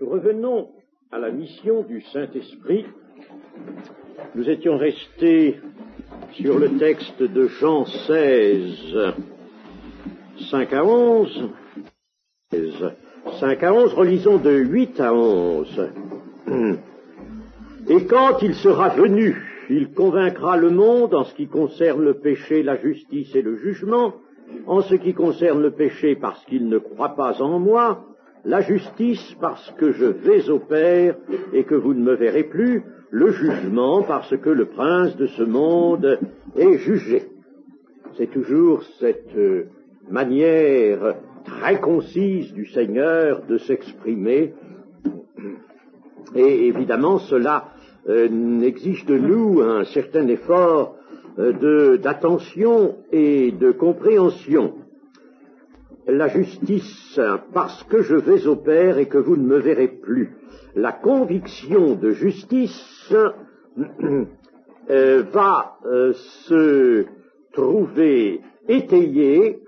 Revenons à la mission du Saint-Esprit. Nous étions restés sur le texte de Jean 16, 5 à 11. 5 à 11, relisons de 8 à 11. Et quand il sera venu, il convaincra le monde en ce qui concerne le péché, la justice et le jugement, en ce qui concerne le péché parce qu'il ne croit pas en moi, la justice parce que je vais au Père et que vous ne me verrez plus, le jugement parce que le prince de ce monde est jugé. C'est toujours cette manière très concise du Seigneur de s'exprimer, et évidemment cela exige de nous un certain effort d'attention et de compréhension. La justice, parce que je vais au Père et que vous ne me verrez plus. La conviction de justice va se trouver étayée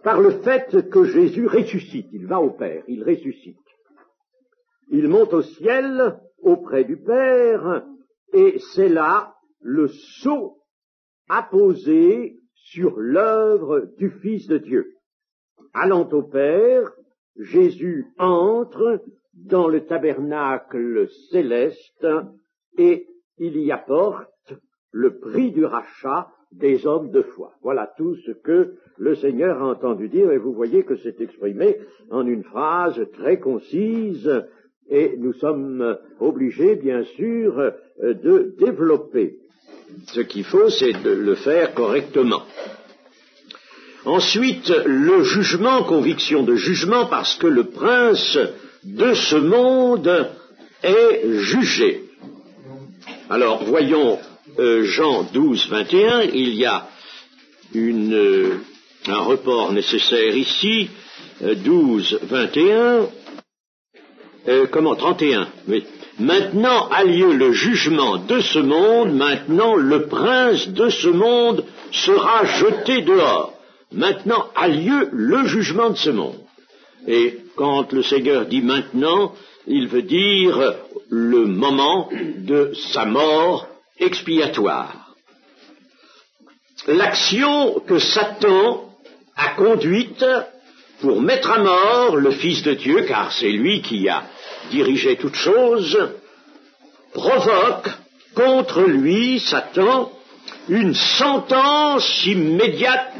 par le fait que Jésus ressuscite. Il va au Père, il ressuscite. Il monte au ciel auprès du Père, et c'est là le sceau apposé sur l'œuvre du Fils de Dieu. Allant au Père, Jésus entre dans le tabernacle céleste et il y apporte le prix du rachat des hommes de foi. Voilà tout ce que le Seigneur a entendu dire, et vous voyez que c'est exprimé en une phrase très concise, et nous sommes obligés, bien sûr, de développer. Ce qu'il faut, c'est de le faire correctement. Ensuite, le jugement, conviction de jugement, parce que le prince de ce monde est jugé. Alors, voyons Jean 12, 21, il y a un report nécessaire ici, 12, 21, 31, oui. Maintenant a lieu le jugement de ce monde, maintenant le prince de ce monde sera jeté dehors. Maintenant a lieu le jugement de ce monde. Et quand le Seigneur dit maintenant, il veut dire le moment de sa mort expiatoire. L'action que Satan a conduite pour mettre à mort le Fils de Dieu, car c'est lui qui a dirigé toutes choses, provoque contre lui, Satan, une sentence immédiate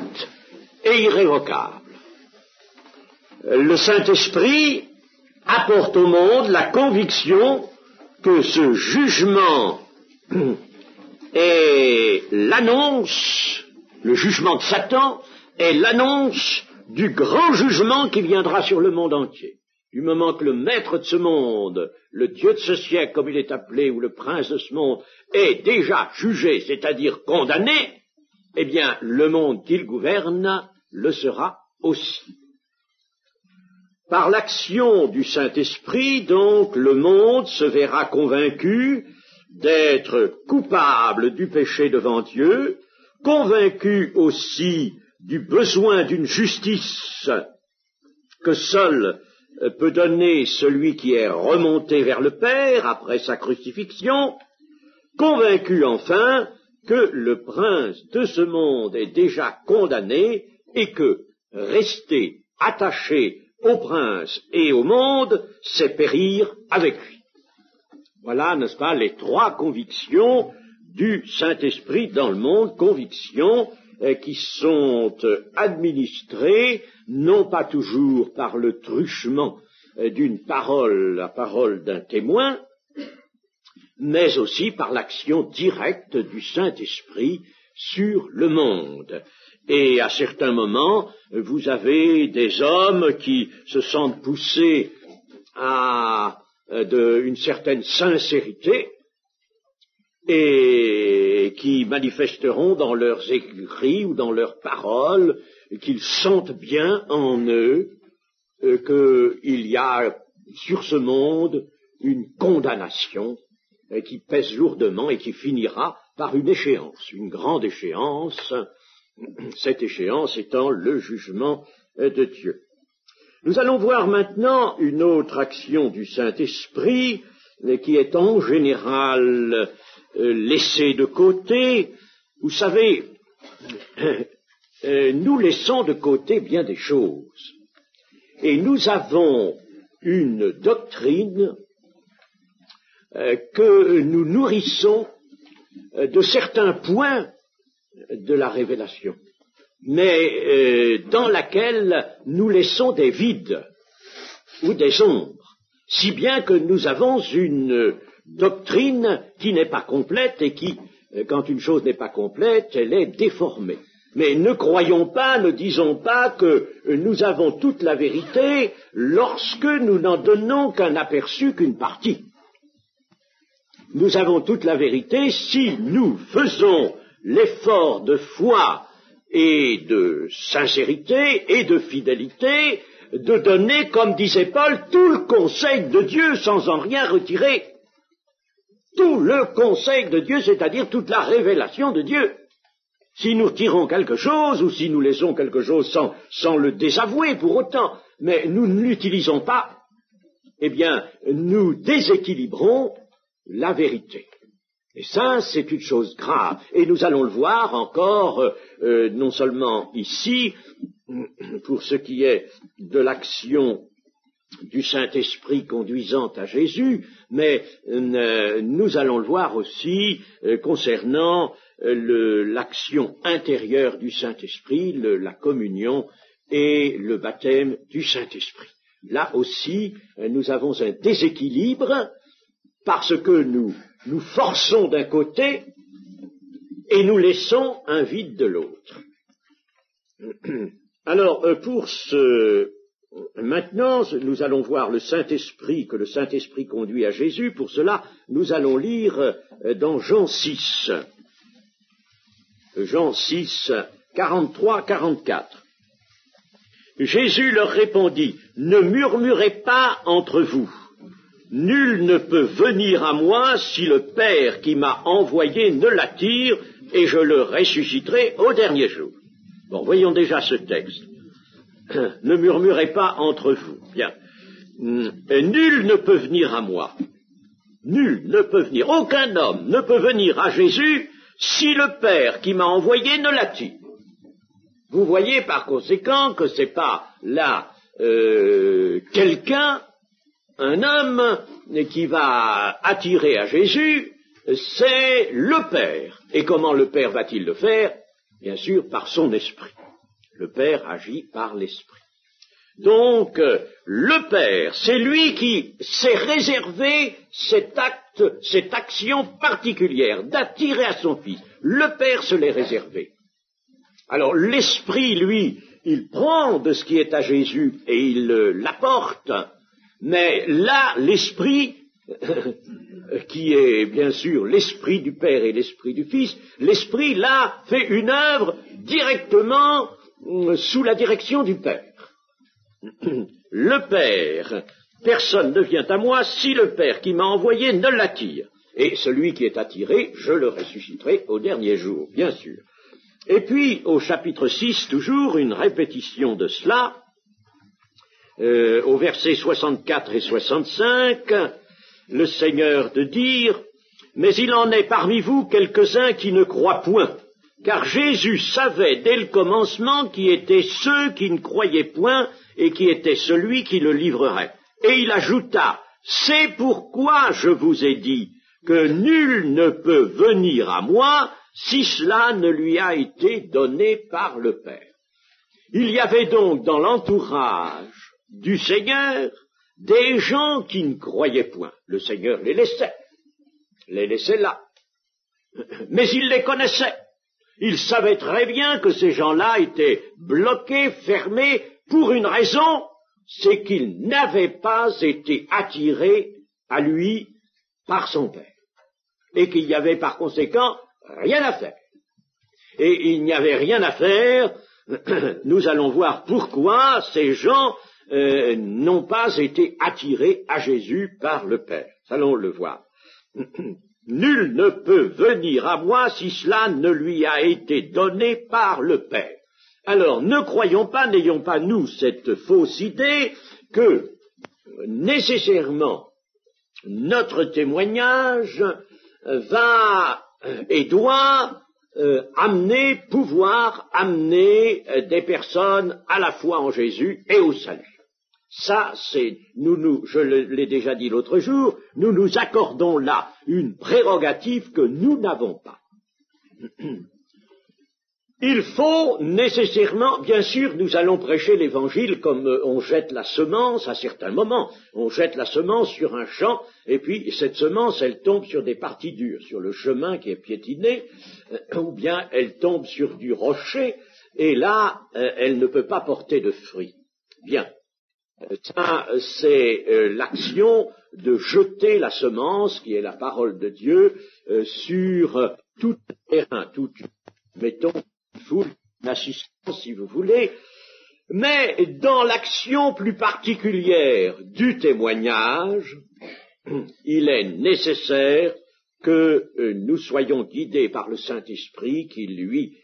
et irrévocable. Le Saint-Esprit apporte au monde la conviction que ce jugement est l'annonce, le jugement de Satan est l'annonce du grand jugement qui viendra sur le monde entier. Du moment que le maître de ce monde, le Dieu de ce siècle, comme il est appelé, ou le prince de ce monde, est déjà jugé, c'est-à-dire condamné, eh bien, le monde qu'il gouverne le sera aussi. Par l'action du Saint-Esprit, donc, le monde se verra convaincu d'être coupable du péché devant Dieu, convaincu aussi du besoin d'une justice que seul peut donner celui qui est remonté vers le Père après sa crucifixion, convaincu enfin que le prince de ce monde est déjà condamné et que rester attaché au prince et au monde, c'est périr avec lui. Voilà, n'est-ce pas, les trois convictions du Saint-Esprit dans le monde, convictions qui sont administrées, non pas toujours par le truchement d'une parole, la parole d'un témoin, mais aussi par l'action directe du Saint-Esprit sur le monde. Et à certains moments, vous avez des hommes qui se sentent poussés à une certaine sincérité et qui manifesteront dans leurs écrits ou dans leurs paroles qu'ils sentent bien en eux qu'il y a sur ce monde une condamnation qui pèse lourdement et qui finira par une échéance, une grande échéance, cette échéance étant le jugement de Dieu. Nous allons voir maintenant une autre action du Saint-Esprit qui est en général laissée de côté. Vous savez, nous laissons de côté bien des choses. Et nous avons une doctrine que nous nourrissons de certains points de la révélation, mais dans laquelle nous laissons des vides ou des ombres, si bien que nous avons une doctrine qui n'est pas complète et qui, quand une chose n'est pas complète, elle est déformée. Mais ne croyons pas, ne disons pas que nous avons toute la vérité lorsque nous n'en donnons qu'un aperçu, qu'une partie. Nous avons toute la vérité si nous faisons l'effort de foi et de sincérité et de fidélité de donner, comme disait Paul, tout le conseil de Dieu sans en rien retirer. Tout le conseil de Dieu, c'est-à-dire toute la révélation de Dieu. Si nous retirons quelque chose ou si nous laissons quelque chose sans le désavouer pour autant, mais nous ne l'utilisons pas, eh bien, nous déséquilibrons la vérité. Et ça, c'est une chose grave. Et nous allons le voir encore, non seulement ici, pour ce qui est de l'action du Saint-Esprit conduisant à Jésus, mais nous allons le voir aussi concernant l'action intérieure du Saint-Esprit, la communion et le baptême du Saint-Esprit. Là aussi, nous avons un déséquilibre parce que nous forçons d'un côté et nous laissons un vide de l'autre. Alors, maintenant, nous allons voir le Saint-Esprit, que le Saint-Esprit conduit à Jésus. Pour cela, nous allons lire dans Jean 6. Jean 6, 43-44. Jésus leur répondit, « Ne murmurez pas entre vous. Nul ne peut venir à moi si le Père qui m'a envoyé ne l'attire, et je le ressusciterai au dernier jour. » Bon, voyons déjà ce texte. Ne murmurez pas entre vous. Bien. Nul ne peut venir à moi. Nul ne peut venir. Aucun homme ne peut venir à Jésus si le Père qui m'a envoyé ne l'attire. Vous voyez par conséquent que c'est pas là quelqu'un, un homme qui va attirer à Jésus, c'est le Père. Et comment le Père va-t-il le faire? Bien sûr, par son esprit. Le Père agit par l'esprit. Donc, le Père, c'est lui qui s'est réservé cet acte, cette action particulière d'attirer à son Fils. Le Père se l'est réservé. Alors, l'Esprit, lui, il prend de ce qui est à Jésus et il l'apporte, mais là, l'Esprit, qui est bien sûr l'Esprit du Père et l'Esprit du Fils, l'Esprit, là, fait une œuvre directement sous la direction du Père. Le Père, personne ne vient à moi si le Père qui m'a envoyé ne l'attire. Et celui qui est attiré, je le ressusciterai au dernier jour, bien sûr. Et puis, au chapitre 6, toujours, une répétition de cela, au verset 64 et 65, le Seigneur de dire, « Mais il en est parmi vous quelques-uns qui ne croient point, car Jésus savait dès le commencement qui étaient ceux qui ne croyaient point et qui était celui qui le livrerait. » Et il ajouta, « C'est pourquoi je vous ai dit que nul ne peut venir à moi si cela ne lui a été donné par le Père. » Il y avait donc dans l'entourage du Seigneur des gens qui ne croyaient point. Le Seigneur les laissait là. Mais il les connaissait. Il savait très bien que ces gens-là étaient bloqués, fermés, pour une raison, c'est qu'ils n'avaient pas été attirés à lui par son Père. Et qu'il y avait par conséquent rien à faire. Et il n'y avait rien à faire, nous allons voir pourquoi ces gens n'ont pas été attirés à Jésus par le Père. Allons le voir. Nul ne peut venir à moi si cela ne lui a été donné par le Père. Alors, ne croyons pas, n'ayons pas, nous, cette fausse idée que, nécessairement, notre témoignage va et doit pouvoir amener des personnes à la foi en Jésus et au salut. Ça, c'est, je l'ai déjà dit l'autre jour, nous nous accordons là une prérogative que nous n'avons pas. Il faut nécessairement, bien sûr, nous allons prêcher l'évangile comme on jette la semence à certains moments. On jette la semence sur un champ, et puis cette semence, elle tombe sur des parties dures, sur le chemin qui est piétiné, ou bien elle tombe sur du rocher, et là, elle ne peut pas porter de fruits. Bien. Ça, c'est l'action de jeter la semence, qui est la parole de Dieu, sur tout terrain, mettons, une assistance, si vous voulez, mais dans l'action plus particulière du témoignage, il est nécessaire que nous soyons guidés par le Saint-Esprit qui, lui,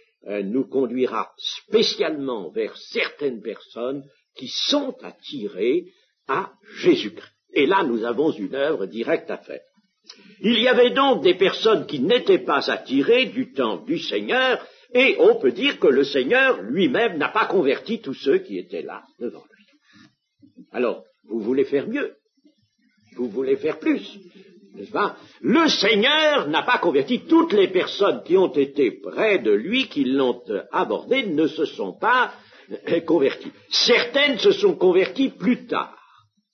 nous conduira spécialement vers certaines personnes qui sont attirées à Jésus-Christ. Et là, nous avons une œuvre directe à faire. Il y avait donc des personnes qui n'étaient pas attirées du temps du Seigneur, et on peut dire que le Seigneur lui-même n'a pas converti tous ceux qui étaient là devant lui. Alors, vous voulez faire mieux, vous voulez faire plus, n'est-ce pas? Le Seigneur n'a pas converti toutes les personnes qui ont été près de lui, qui l'ont abordé, ne se sont pas converties. Certaines se sont converties plus tard,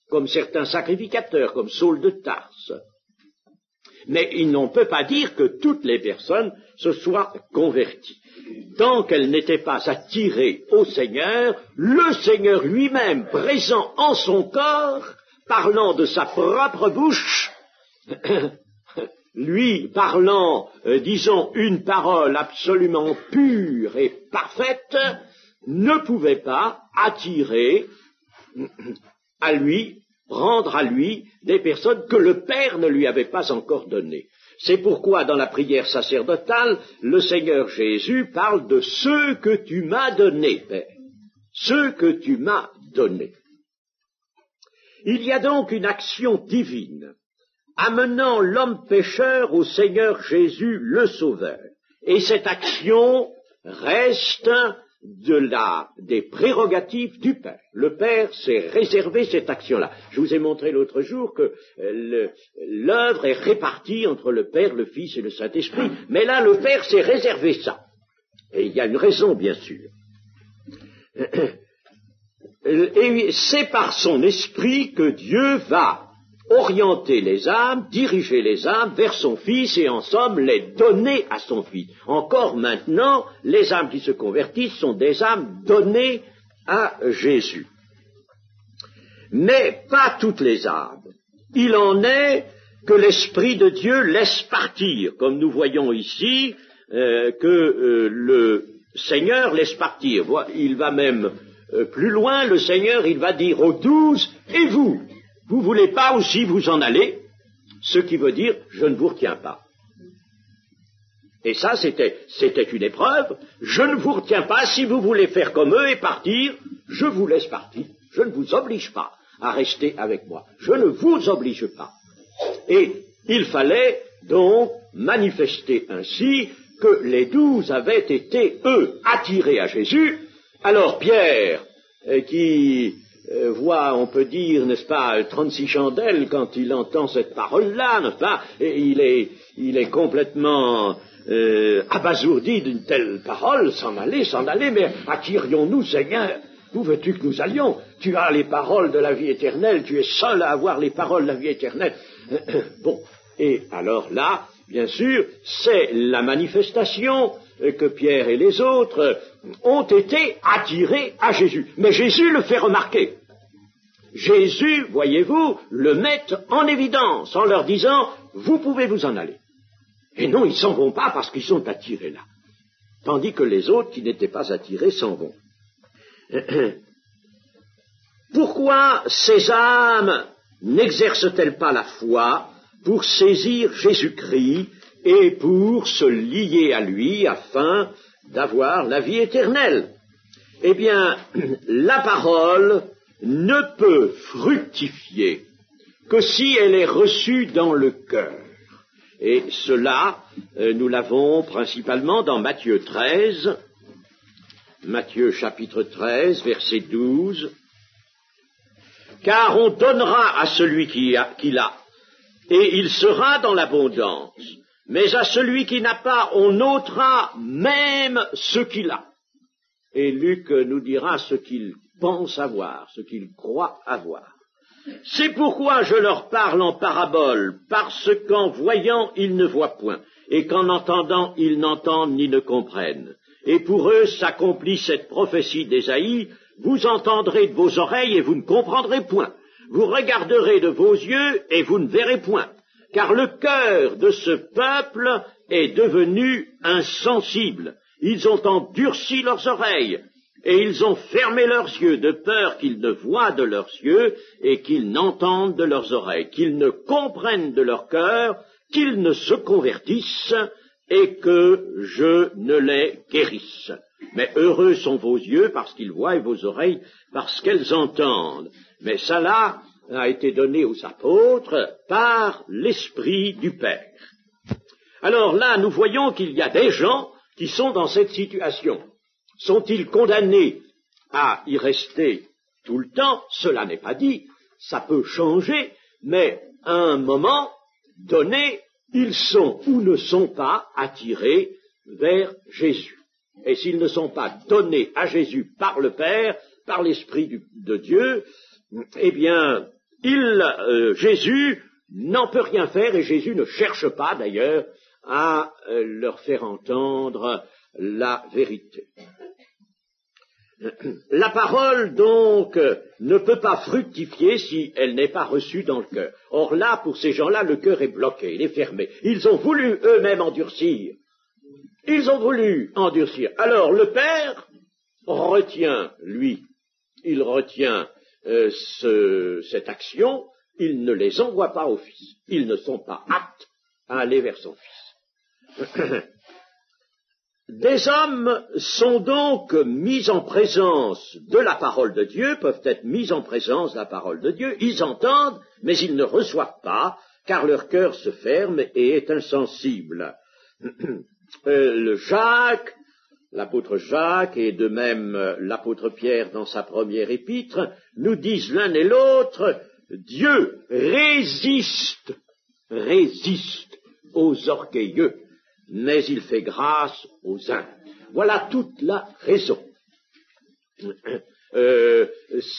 comme certains sacrificateurs, comme Saul de Tarse. Mais on ne peut pas dire que toutes les personnes se soient converties. Tant qu'elles n'étaient pas attirées au Seigneur, le Seigneur lui-même, présent en son corps, parlant de sa propre bouche, lui parlant, disons, une parole absolument pure et parfaite, ne pouvait pas attirer à lui, prendre à lui des personnes que le Père ne lui avait pas encore données. C'est pourquoi dans la prière sacerdotale, le Seigneur Jésus parle de ceux que tu m'as donnés, Père. Ceux que tu m'as donnés. Il y a donc une action divine amenant l'homme pécheur au Seigneur Jésus le Sauveur. Et cette action reste des prérogatives du Père. Le Père s'est réservé cette action-là. Je vous ai montré l'autre jour que l'œuvre est répartie entre le Père, le Fils et le Saint-Esprit. Mais là, le Père s'est réservé ça. Et il y a une raison, bien sûr. Et c'est par son esprit que Dieu va orienter les âmes, diriger les âmes vers son Fils et en somme les donner à son Fils. Encore maintenant, les âmes qui se convertissent sont des âmes données à Jésus. Mais pas toutes les âmes. Il en est que l'Esprit de Dieu laisse partir, comme nous voyons ici, que le Seigneur laisse partir. Il va même plus loin, le Seigneur, il va dire aux 12, et vous voulez pas aussi vous en aller? Ce qui veut dire, je ne vous retiens pas. Et ça, c'était une épreuve. Je ne vous retiens pas. Si vous voulez faire comme eux et partir, je vous laisse partir. Je ne vous oblige pas à rester avec moi. Je ne vous oblige pas. Et il fallait donc manifester ainsi que les 12 avaient été, eux, attirés à Jésus. Alors Pierre, qui voit, on peut dire, n'est-ce pas, 36 chandelles quand il entend cette parole-là, n'est-ce pas, et il est complètement abasourdi d'une telle parole, s'en aller, mais attirions-nous, Seigneur, où veux-tu que nous allions? Tu as les paroles de la vie éternelle, tu es seul à avoir les paroles de la vie éternelle. Bon, et alors là, bien sûr, c'est la manifestation que Pierre et les autres ont été attirés à Jésus. Mais Jésus le fait remarquer. Jésus, voyez-vous, le met en évidence en leur disant, vous pouvez vous en aller. Et non, ils s'en vont pas parce qu'ils sont attirés là. Tandis que les autres qui n'étaient pas attirés s'en vont. Pourquoi ces âmes n'exercent-elles pas la foi pour saisir Jésus-Christ et pour se lier à lui afin d'avoir la vie éternelle? eh bien, la parole ne peut fructifier que si elle est reçue dans le cœur. Et cela, nous l'avons principalement dans Matthieu 13, Matthieu chapitre 13, verset 12. Car on donnera à celui qui l'a, et il sera dans l'abondance. Mais à celui qui n'a pas, on ôtera même ce qu'il a. Et Luc nous dira ce qu'il pense avoir, ce qu'il croit avoir. C'est pourquoi je leur parle en parabole, parce qu'en voyant, ils ne voient point, et qu'en entendant, ils n'entendent ni ne comprennent. Et pour eux s'accomplit cette prophétie d'Ésaïe, vous entendrez de vos oreilles et vous ne comprendrez point. Vous regarderez de vos yeux et vous ne verrez point. Car le cœur de ce peuple est devenu insensible. Ils ont endurci leurs oreilles et ils ont fermé leurs yeux de peur qu'ils ne voient de leurs yeux et qu'ils n'entendent de leurs oreilles, qu'ils ne comprennent de leur cœur, qu'ils ne se convertissent et que je ne les guérisse. Mais heureux sont vos yeux parce qu'ils voient et vos oreilles parce qu'elles entendent. Mais ça là a été donné aux apôtres par l'Esprit du Père. Alors là, nous voyons qu'il y a des gens qui sont dans cette situation. Sont-ils condamnés à y rester tout le temps? Cela n'est pas dit, ça peut changer, mais à un moment donné, ils sont ou ne sont pas attirés vers Jésus. Et s'ils ne sont pas donnés à Jésus par le Père, par l'Esprit de Dieu, eh bien, Jésus n'en peut rien faire et Jésus ne cherche pas d'ailleurs à leur faire entendre la vérité. La parole, donc, ne peut pas fructifier si elle n'est pas reçue dans le cœur. Or là, pour ces gens-là, le cœur est bloqué, il est fermé. Ils ont voulu eux-mêmes endurcir. Ils ont voulu endurcir. Alors le Père retient, lui, il retient cette action, il ne les envoie pas au Fils. Ils ne sont pas aptes à aller vers son Fils. Des hommes sont donc mis en présence de la parole de Dieu, peuvent être mis en présence de la parole de Dieu, ils entendent, mais ils ne reçoivent pas, car leur cœur se ferme et est insensible. L'apôtre Jacques, et de même l'apôtre Pierre dans sa première épître, nous disent l'un et l'autre, Dieu résiste aux orgueilleux, mais il fait grâce aux humbles. Voilà toute la raison.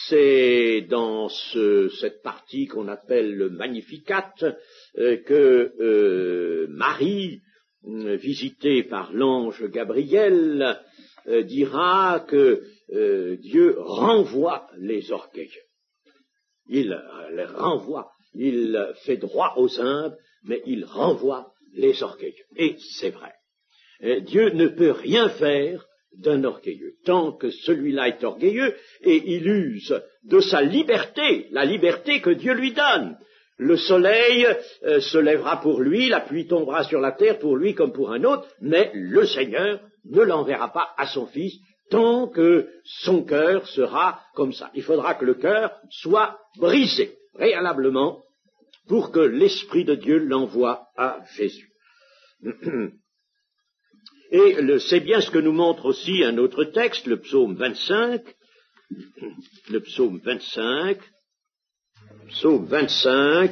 C'est dans cette partie qu'on appelle le Magnificat que Marie, visitée par l'ange Gabriel, dira que Dieu renvoie les orgueilleux. Il les renvoie, il fait droit aux humbles, mais il renvoie les orgueilleux. Et c'est vrai. Dieu ne peut rien faire d'un orgueilleux. Tant que celui-là est orgueilleux, et il use de sa liberté, la liberté que Dieu lui donne. Le soleil se lèvera pour lui, la pluie tombera sur la terre pour lui comme pour un autre, mais le Seigneur ne l'enverra pas à son Fils tant que son cœur sera comme ça. Il faudra que le cœur soit brisé préalablement pour que l'Esprit de Dieu l'envoie à Jésus. Et c'est bien ce que nous montre aussi un autre texte, le psaume 25,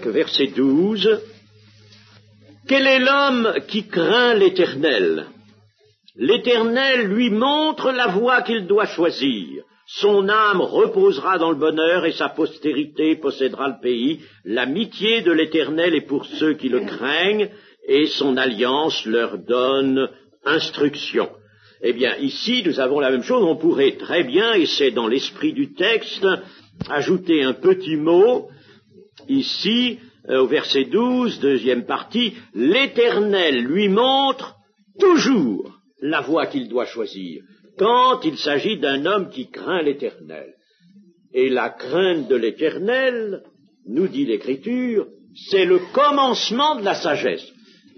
verset 12. Quel est l'homme qui craint l'Éternel? L'Éternel lui montre la voie qu'il doit choisir. Son âme reposera dans le bonheur et sa postérité possédera le pays. L'amitié de l'Éternel est pour ceux qui le craignent et son alliance leur donne instruction. Eh bien, ici, nous avons la même chose. On pourrait très bien, et c'est dans l'esprit du texte, ajouter un petit mot, ici, au verset 12, deuxième partie, l'Éternel lui montre toujours la voie qu'il doit choisir, quand il s'agit d'un homme qui craint l'Éternel. Et la crainte de l'Éternel, nous dit l'Écriture, c'est le commencement de la sagesse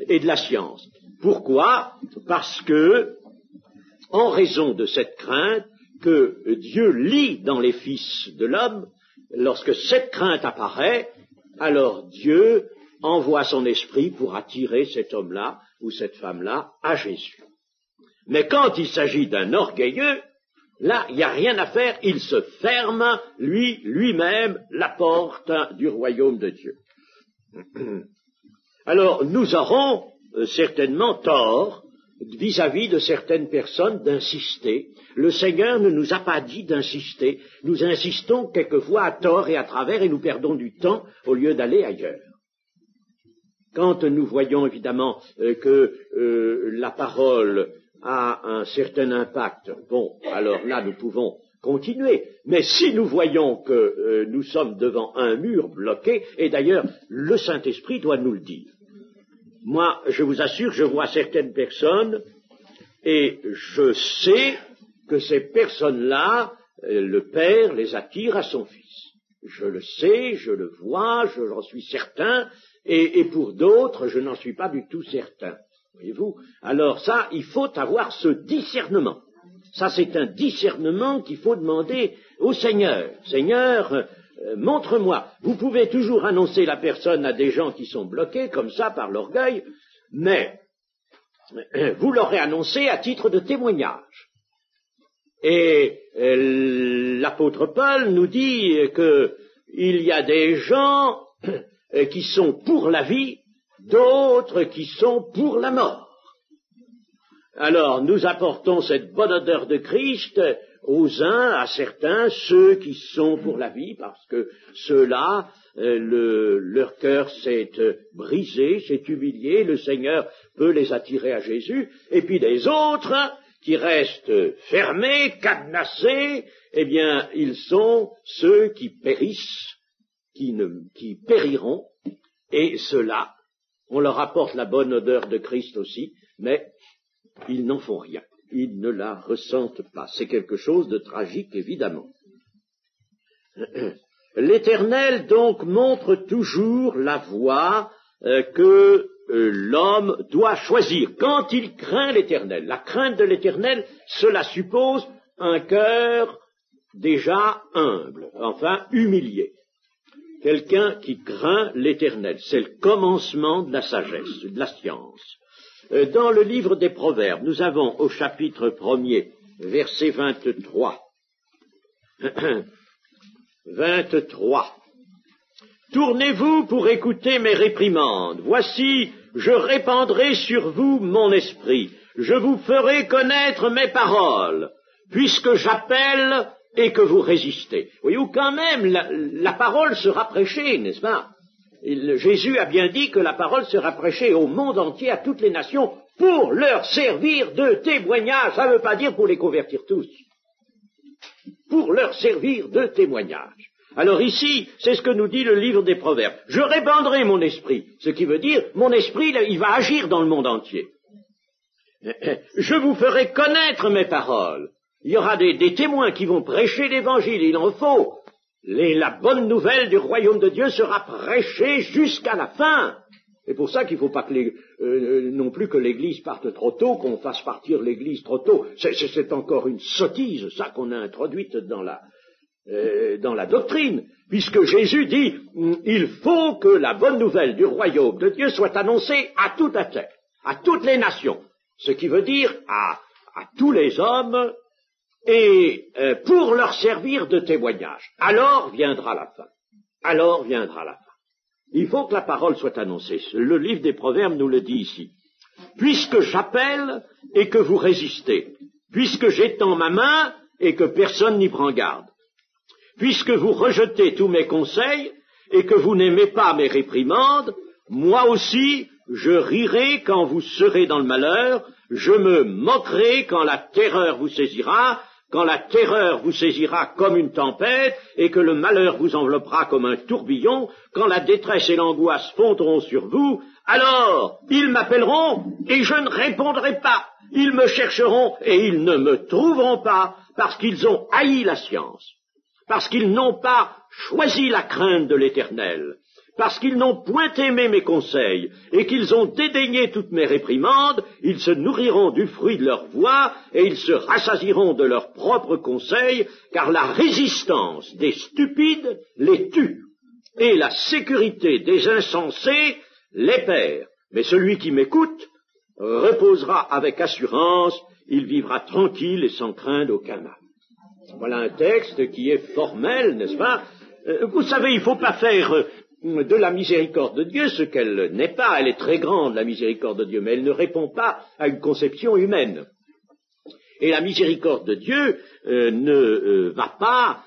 et de la science. Pourquoi? Parce que, en raison de cette crainte, que Dieu lit dans les fils de l'homme, lorsque cette crainte apparaît, alors Dieu envoie son esprit pour attirer cet homme-là ou cette femme-là à Jésus. Mais quand il s'agit d'un orgueilleux, là, il n'y a rien à faire, il se ferme lui-même la porte du royaume de Dieu. Alors, nous aurons certainement tort vis-à-vis de certaines personnes d'insister. Le Seigneur ne nous a pas dit d'insister. Nous insistons quelquefois à tort et à travers et nous perdons du temps au lieu d'aller ailleurs. Quand nous voyons évidemment que la parole a un certain impact, bon, alors là nous pouvons continuer. Mais si nous voyons que nous sommes devant un mur bloqué, et d'ailleurs le Saint-Esprit doit nous le dire. Moi, je vous assure, je vois certaines personnes et je sais que ces personnes-là, le Père les attire à son Fils. Je le sais, je le vois, j'en suis certain, et pour d'autres, je n'en suis pas du tout certain. Voyez-vous? Alors ça, il faut avoir ce discernement. Ça, c'est un discernement qu'il faut demander au Seigneur. Seigneur, montre-moi. Vous pouvez toujours annoncer la personne à des gens qui sont bloqués, comme ça, par l'orgueil, mais vous l'aurez annoncé à titre de témoignage. Et l'apôtre Paul nous dit qu'il y a des gens qui sont pour la vie, d'autres qui sont pour la mort. Alors, nous apportons cette bonne odeur de Christ aux uns, à certains, ceux qui sont pour la vie, parce que ceux-là, leur cœur s'est brisé, s'est humilié, le Seigneur peut les attirer à Jésus, et puis des autres qui restent fermés, cadenassés, eh bien, ils sont ceux qui périssent, qui périront, et ceux-là, on leur apporte la bonne odeur de Christ aussi, mais ils n'en font rien. Ils ne la ressentent pas. C'est quelque chose de tragique, évidemment. L'Éternel, donc, montre toujours la voie que l'homme doit choisir quand il craint l'Éternel. La crainte de l'Éternel, cela suppose un cœur déjà humble, enfin humilié. Quelqu'un qui craint l'Éternel. C'est le commencement de la sagesse, de la science. Dans le livre des Proverbes, nous avons au chapitre 1er, verset 23. 23. Tournez-vous pour écouter mes réprimandes. Voici, je répandrai sur vous mon esprit. Je vous ferai connaître mes paroles, puisque j'appelle et que vous résistez. Voyez-vous, quand même, la parole sera prêchée, n'est-ce pas? Jésus a bien dit que la parole sera prêchée au monde entier, à toutes les nations, pour leur servir de témoignage. Ça ne veut pas dire pour les convertir tous. Pour leur servir de témoignage. Alors ici, c'est ce que nous dit le livre des Proverbes. Je répandrai mon esprit. Ce qui veut dire, mon esprit, il va agir dans le monde entier. Je vous ferai connaître mes paroles. Il y aura des témoins qui vont prêcher l'évangile, il en faut. La bonne nouvelle du royaume de Dieu sera prêchée jusqu'à la fin. C'est pour ça qu'il ne faut pas non plus que l'Église parte trop tôt, qu'on fasse partir l'Église trop tôt. C'est encore une sottise, ça, qu'on a introduite dans la doctrine, puisque Jésus dit, il faut que la bonne nouvelle du royaume de Dieu soit annoncée à toute la terre, à toutes les nations, ce qui veut dire à tous les hommes, et pour leur servir de témoignage. Alors viendra la fin. Alors viendra la fin. Il faut que la parole soit annoncée. Le livre des Proverbes nous le dit ici. Puisque j'appelle et que vous résistez. Puisque j'étends ma main et que personne n'y prend garde. Puisque vous rejetez tous mes conseils et que vous n'aimez pas mes réprimandes, moi aussi je rirai quand vous serez dans le malheur, je me moquerai quand la terreur vous saisira, quand la terreur vous saisira comme une tempête et que le malheur vous enveloppera comme un tourbillon, quand la détresse et l'angoisse fondront sur vous, alors ils m'appelleront et je ne répondrai pas. Ils me chercheront et ils ne me trouveront pas parce qu'ils ont haï la science, parce qu'ils n'ont pas choisi la crainte de l'Éternel, Parce qu'ils n'ont point aimé mes conseils et qu'ils ont dédaigné toutes mes réprimandes, ils se nourriront du fruit de leur voix et ils se rassasieront de leurs propres conseils, car la résistance des stupides les tue et la sécurité des insensés les perd. Mais celui qui m'écoute reposera avec assurance, il vivra tranquille et sans craindre aucun mal. Voilà un texte qui est formel, n'est-ce pas? Vous savez, il ne faut pas faire de la miséricorde de Dieu ce qu'elle n'est pas. Elle est très grande, la miséricorde de Dieu, mais elle ne répond pas à une conception humaine. Et la miséricorde de Dieu ne va pas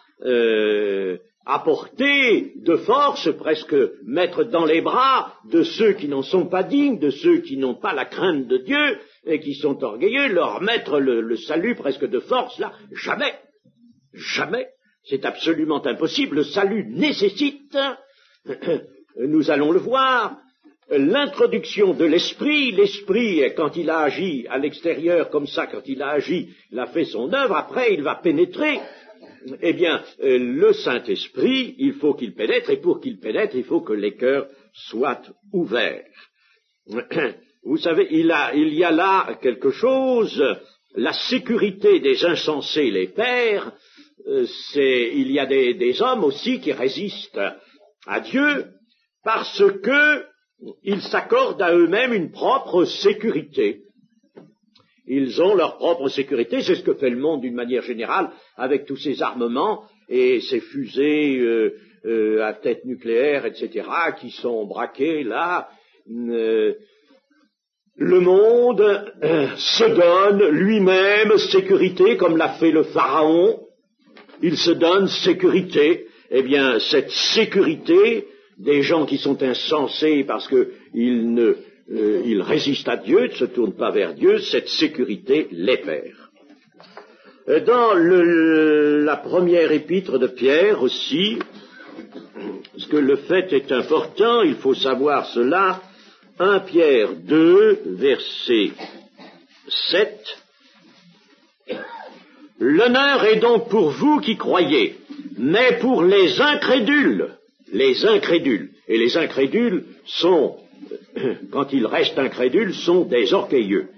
apporter de force, presque mettre dans les bras de ceux qui n'en sont pas dignes, de ceux qui n'ont pas la crainte de Dieu et qui sont orgueilleux, leur mettre le salut presque de force, là, jamais. Jamais. C'est absolument impossible. Le salut nécessite, nous allons le voir, l'introduction de l'esprit. L'esprit, quand il a agi à l'extérieur comme ça, quand il a agi, il a fait son œuvre, après il va pénétrer. Eh bien, le Saint-Esprit, il faut qu'il pénètre, et pour qu'il pénètre, il faut que les cœurs soient ouverts. Vous savez, il y a là quelque chose, la sécurité des insensés les perd. Il y a des hommes aussi qui résistent à Dieu parce que ils s'accordent à eux-mêmes une propre sécurité. Ils ont leur propre sécurité, c'est ce que fait le monde d'une manière générale avec tous ces armements et ces fusées à tête nucléaire, etc., qui sont braquées là. Le monde se donne lui-même sécurité comme l'a fait le Pharaon. Il se donne sécurité. Eh bien, cette sécurité des gens qui sont insensés parce qu'ils résistent à Dieu, ne se tournent pas vers Dieu, cette sécurité les perd. Dans la première épître de Pierre aussi, parce que le fait est important, il faut savoir cela, 1 Pierre 2, verset 7, « L'honneur est donc pour vous qui croyez, mais pour les incrédules, et les incrédules sont, quand ils restent incrédules, sont des orgueilleux.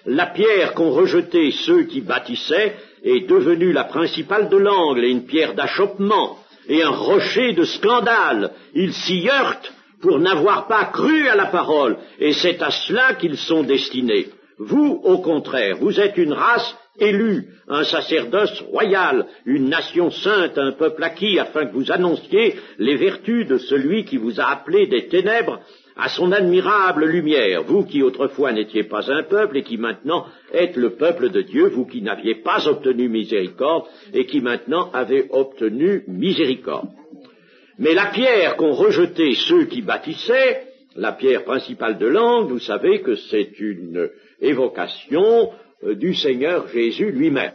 La pierre qu'ont rejetée ceux qui bâtissaient est devenue la principale de l'angle et une pierre d'achoppement et un rocher de scandale. Ils s'y heurtent pour n'avoir pas cru à la parole, et c'est à cela qu'ils sont destinés. Vous, au contraire, vous êtes une race élue, un sacerdoce royal, une nation sainte, un peuple acquis, afin que vous annonciez les vertus de celui qui vous a appelés des ténèbres à son admirable lumière, vous qui autrefois n'étiez pas un peuple et qui maintenant êtes le peuple de Dieu, vous qui n'aviez pas obtenu miséricorde et qui maintenant avez obtenu miséricorde. Mais la pierre qu'ont rejetée ceux qui bâtissaient, la pierre principale de l'angle, vous savez que c'est une évocation du Seigneur Jésus lui-même.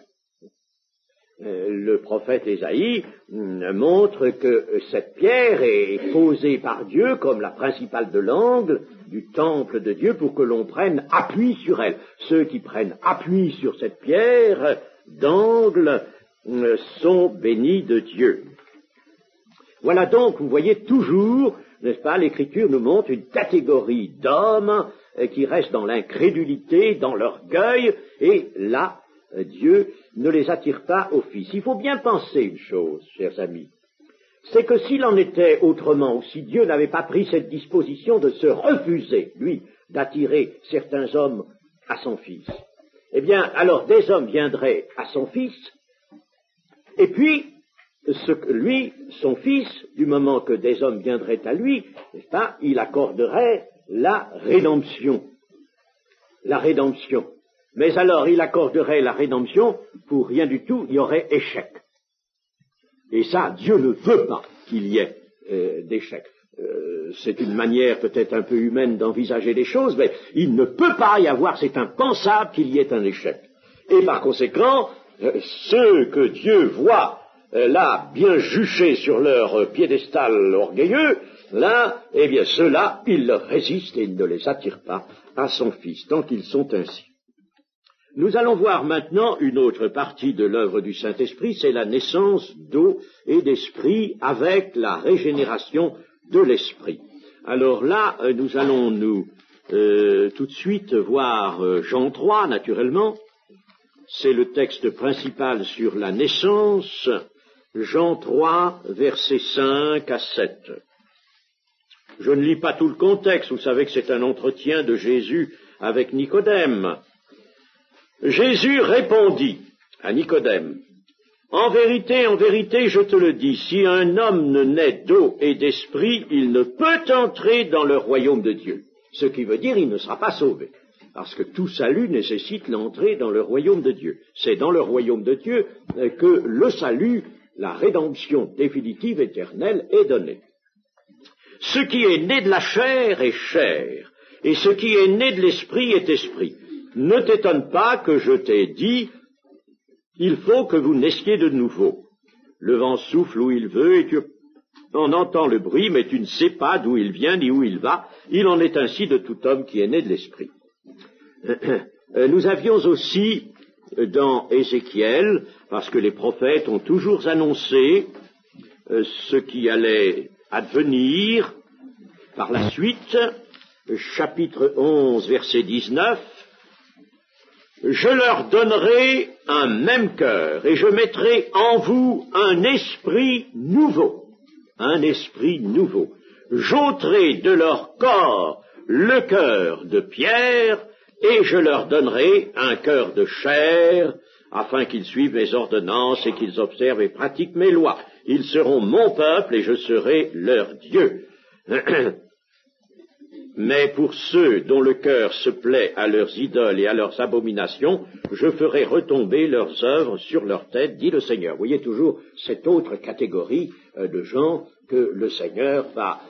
Le prophète Ésaïe montre que cette pierre est posée par Dieu comme la principale de l'angle du temple de Dieu pour que l'on prenne appui sur elle. Ceux qui prennent appui sur cette pierre d'angle sont bénis de Dieu. Voilà donc, vous voyez toujours, n'est-ce pas, l'Écriture nous montre une catégorie d'hommes qui restent dans l'incrédulité, dans l'orgueil, et là, Dieu ne les attire pas au Fils. Il faut bien penser une chose, chers amis, c'est que s'il en était autrement, ou si Dieu n'avait pas pris cette disposition de se refuser, lui, d'attirer certains hommes à son Fils, eh bien, alors des hommes viendraient à son Fils, et puis, lui, son Fils, du moment que des hommes viendraient à lui, n'est-ce pas, il accorderait la rédemption. La rédemption. Mais alors, il accorderait la rédemption pour rien du tout, il y aurait échec. Et ça, Dieu ne veut pas qu'il y ait d'échec. C'est une manière peut-être un peu humaine d'envisager les choses, mais il ne peut pas y avoir, c'est impensable qu'il y ait un échec. Et par conséquent, ceux que Dieu voit là, bien juchés sur leur piédestal orgueilleux, là, eh bien, ceux-là, il leur résiste et il ne les attire pas à son Fils, tant qu'ils sont ainsi. Nous allons voir maintenant une autre partie de l'œuvre du Saint-Esprit, c'est la naissance d'eau et d'esprit avec la régénération de l'esprit. Alors là, nous allons tout de suite voir Jean 3, naturellement. C'est le texte principal sur la naissance, Jean 3, versets 5 à 7. Je ne lis pas tout le contexte, vous savez que c'est un entretien de Jésus avec Nicodème. Jésus répondit à Nicodème, en vérité, je te le dis, si un homme ne naît d'eau et d'esprit, il ne peut entrer dans le royaume de Dieu. Ce qui veut dire, il ne sera pas sauvé. Parce que tout salut nécessite l'entrée dans le royaume de Dieu. C'est dans le royaume de Dieu que le salut, la rédemption définitive éternelle est donnée. Ce qui est né de la chair est chair, et ce qui est né de l'esprit est esprit. Ne t'étonne pas que je t'ai dit, il faut que vous naissiez de nouveau. Le vent souffle où il veut, et tu en entends le bruit, mais tu ne sais pas d'où il vient ni où il va. Il en est ainsi de tout homme qui est né de l'esprit. Nous avions aussi dans Ézéchiel, parce que les prophètes ont toujours annoncé ce qui allait advenir par la suite, chapitre 11, verset 19, « Je leur donnerai un même cœur, et je mettrai en vous un esprit nouveau. Un esprit nouveau. J'ôterai de leur corps le cœur de pierre, et je leur donnerai un cœur de chair, afin qu'ils suivent mes ordonnances et qu'ils observent et pratiquent mes lois. Ils seront mon peuple et je serai leur Dieu. » Mais pour ceux dont le cœur se plaît à leurs idoles et à leurs abominations, je ferai retomber leurs œuvres sur leur tête, dit le Seigneur. Vous voyez toujours cette autre catégorie de gens que le Seigneur va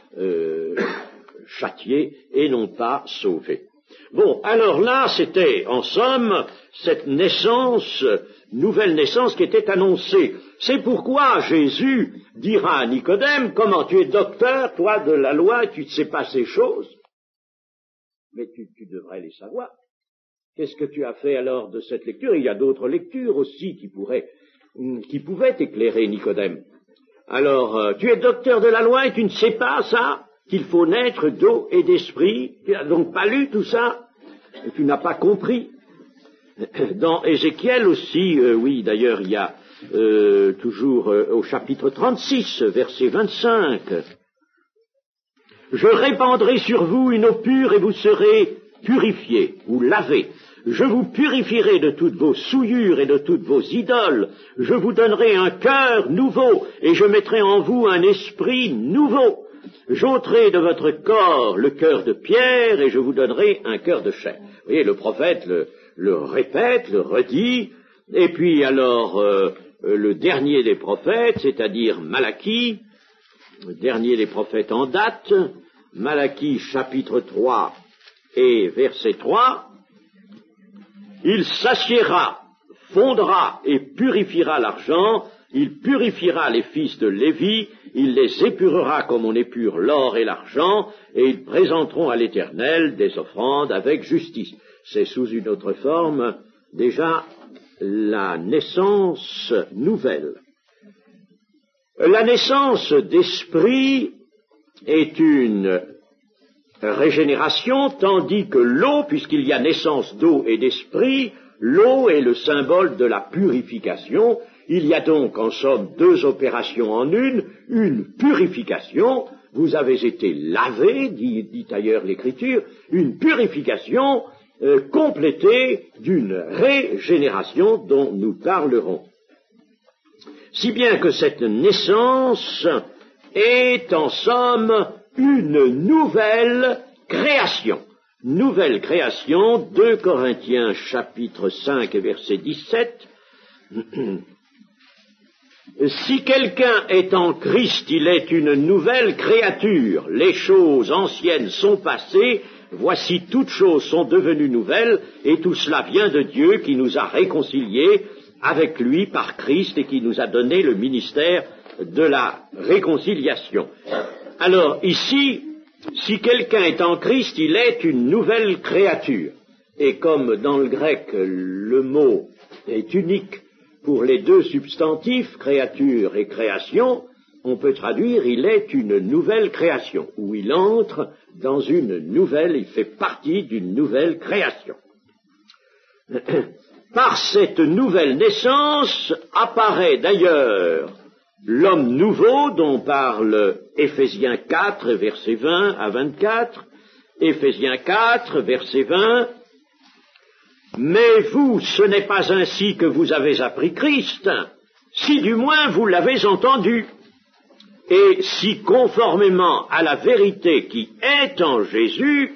châtier et non pas sauver. Bon, alors là, c'était, en somme, cette naissance, nouvelle naissance qui était annoncée. C'est pourquoi Jésus dira à Nicodème, comment tu es docteur, toi, de la loi, tu ne sais pas ces choses, mais tu devrais les savoir. Qu'est-ce que tu as fait alors de cette lecture? Il y a d'autres lectures aussi qui pouvaient éclairer Nicodème. Alors, tu es docteur de la loi et tu ne sais pas ça, qu'il faut naître d'eau et d'esprit. Tu n'as donc pas lu tout ça, et tu n'as pas compris. Dans Ézéchiel aussi, oui, d'ailleurs, il y a toujours au chapitre 36, verset 25, « Je répandrai sur vous une eau pure et vous serez purifiés, ou lavés. Je vous purifierai de toutes vos souillures et de toutes vos idoles. Je vous donnerai un cœur nouveau et je mettrai en vous un esprit nouveau. J'ôterai de votre corps le cœur de pierre et je vous donnerai un cœur de chair. » Vous voyez, le prophète le répète, le redit, et puis alors le dernier des prophètes, c'est-à-dire Malachie, le dernier des prophètes en date, Malachie chapitre 3 et verset 3, « Il s'assiera, fondra et purifiera l'argent, il purifiera les fils de Lévi, il les épurera comme on épure l'or et l'argent, et ils présenteront à l'Éternel des offrandes avec justice. » C'est sous une autre forme déjà la naissance nouvelle. La naissance d'esprit est une régénération, tandis que l'eau, puisqu'il y a naissance d'eau et d'esprit, l'eau est le symbole de la purification. Il y a donc en somme deux opérations en une purification, vous avez été lavé, dit ailleurs l'Écriture, une purification complétée d'une régénération dont nous parlerons. Si bien que cette naissance est en somme une nouvelle création. Nouvelle création, 2 Corinthiens chapitre 5 verset 17. Si quelqu'un est en Christ, il est une nouvelle créature. Les choses anciennes sont passées, voici toutes choses sont devenues nouvelles, et tout cela vient de Dieu qui nous a réconciliés avec lui par Christ et qui nous a donné le ministère de la réconciliation. Alors ici, si quelqu'un est en Christ, il est une nouvelle créature. Et comme dans le grec, le mot est unique pour les deux substantifs, créature et création, on peut traduire, il est une nouvelle création, ou il entre dans une nouvelle, il fait partie d'une nouvelle création. Par cette nouvelle naissance apparaît d'ailleurs l'homme nouveau dont parle Éphésiens 4, versets 20 à 24, Éphésiens 4, verset 20, « Mais vous, ce n'est pas ainsi que vous avez appris Christ, si du moins vous l'avez entendu, et si conformément à la vérité qui est en Jésus,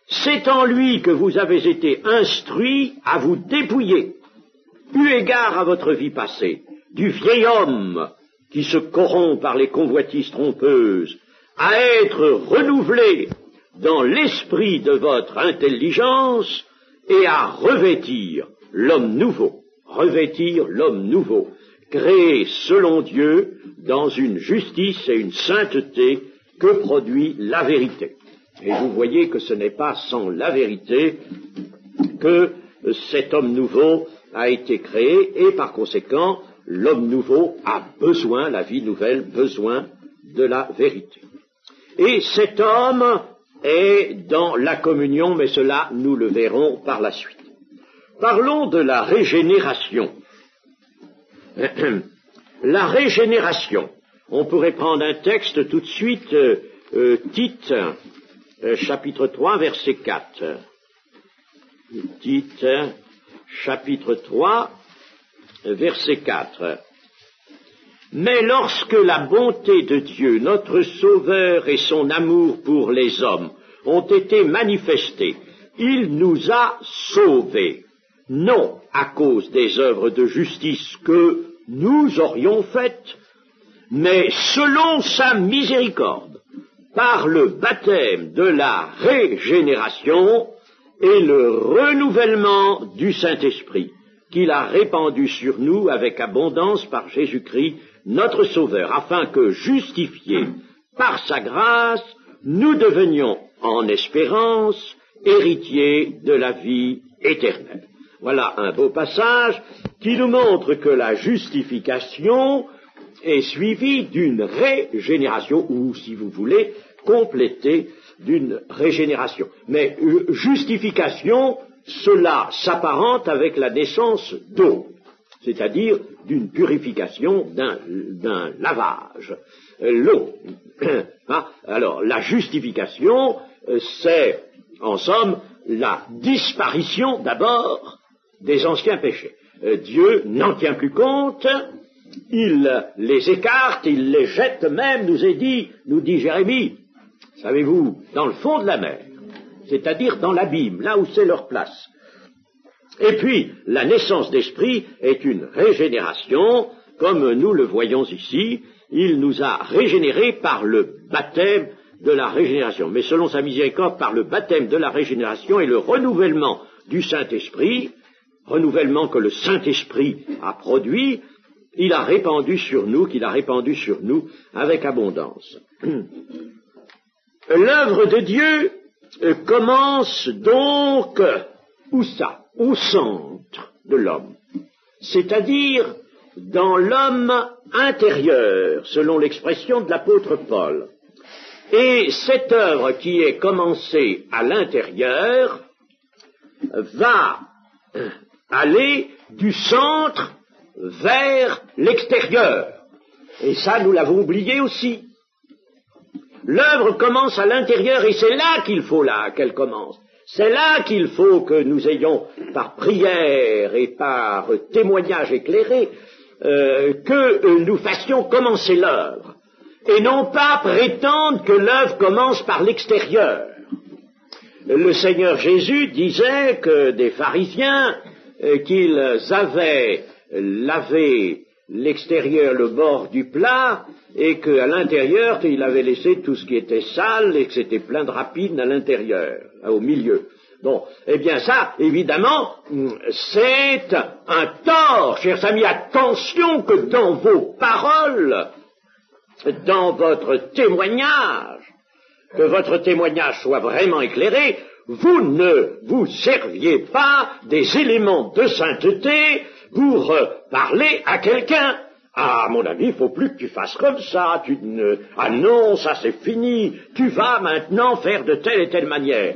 c'est en lui que vous avez été instruits à vous dépouiller, eu égard à votre vie passée, du vieil homme qui se corrompt par les convoitises trompeuses, à être renouvelé dans l'esprit de votre intelligence et à revêtir l'homme nouveau, créé selon Dieu dans une justice et une sainteté que produit la vérité. Et vous voyez que ce n'est pas sans la vérité que cet homme nouveau a été créé et par conséquent l'homme nouveau a besoin, la vie nouvelle, besoin de la vérité. Et cet homme est dans la communion, mais cela nous le verrons par la suite. Parlons de la régénération. La régénération. On pourrait prendre un texte tout de suite, Tite, chapitre 3, verset 4. Tite, chapitre 3, verset 4. Mais lorsque la bonté de Dieu, notre Sauveur, et son amour pour les hommes ont été manifestés, il nous a sauvés, non à cause des œuvres de justice que nous aurions faites, mais selon sa miséricorde, par le baptême de la régénération et le renouvellement du Saint-Esprit, qu'il a répandu sur nous avec abondance par Jésus-Christ, notre Sauveur, afin que, justifiés par sa grâce, nous devenions en espérance héritiers de la vie éternelle. Voilà un beau passage qui nous montre que la justification est suivie d'une régénération, ou, si vous voulez, complétée d'une régénération. Mais justification, cela s'apparente avec la naissance d'eau, c'est-à-dire d'une purification, d'un lavage. L'eau. Alors, la justification, c'est, en somme, la disparition d'abord des anciens péchés. Dieu n'en tient plus compte, il les écarte, il les jette même, nous dit Jérémie, savez-vous, dans le fond de la mer, c'est-à-dire dans l'abîme, là où c'est leur place. Et puis, la naissance d'esprit est une régénération, comme nous le voyons ici, il nous a régénérés par le baptême de la régénération, mais selon sa miséricorde, par le baptême de la régénération et le renouvellement du Saint-Esprit, renouvellement que le Saint-Esprit a produit, qu'il a répandu sur nous avec abondance. L'œuvre de Dieu commence donc, où ça? Au centre de l'homme, c'est-à-dire dans l'homme intérieur, selon l'expression de l'apôtre Paul. Et cette œuvre qui est commencée à l'intérieur va aller du centre vers l'extérieur. Et ça, nous l'avons oublié aussi. L'œuvre commence à l'intérieur et c'est là qu'il faut qu'elle commence. C'est là qu'il faut que nous ayons, par prière et par témoignage éclairé, que nous fassions commencer l'œuvre. Et non pas prétendre que l'œuvre commence par l'extérieur. Le Seigneur Jésus disait que des pharisiens, qu'ils avaient lavé l'extérieur, le bord du plat, et qu'à l'intérieur, il avait laissé tout ce qui était sale, et que c'était plein de rapines à l'intérieur, au milieu. Bon, eh bien ça, évidemment, c'est un tort, chers amis. Attention que dans vos paroles, dans votre témoignage, que votre témoignage soit vraiment éclairé, vous ne vous serviez pas des éléments de sainteté pour parler à quelqu'un. Ah, mon ami, il faut plus que tu fasses comme ça. Ah non, ça c'est fini. Tu vas maintenant faire de telle et telle manière.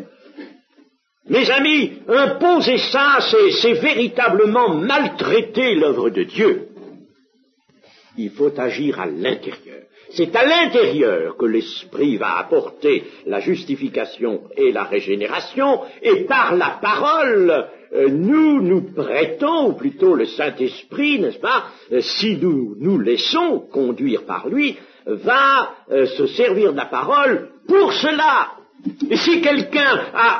Mes amis, imposer ça, c'est véritablement maltraiter l'œuvre de Dieu. Il faut agir à l'intérieur. C'est à l'intérieur que l'Esprit va apporter la justification et la régénération, et par la parole, nous prêtons, ou plutôt le Saint-Esprit, n'est-ce pas, si nous laissons conduire par lui, va se servir de la parole pour cela. Et si quelqu'un a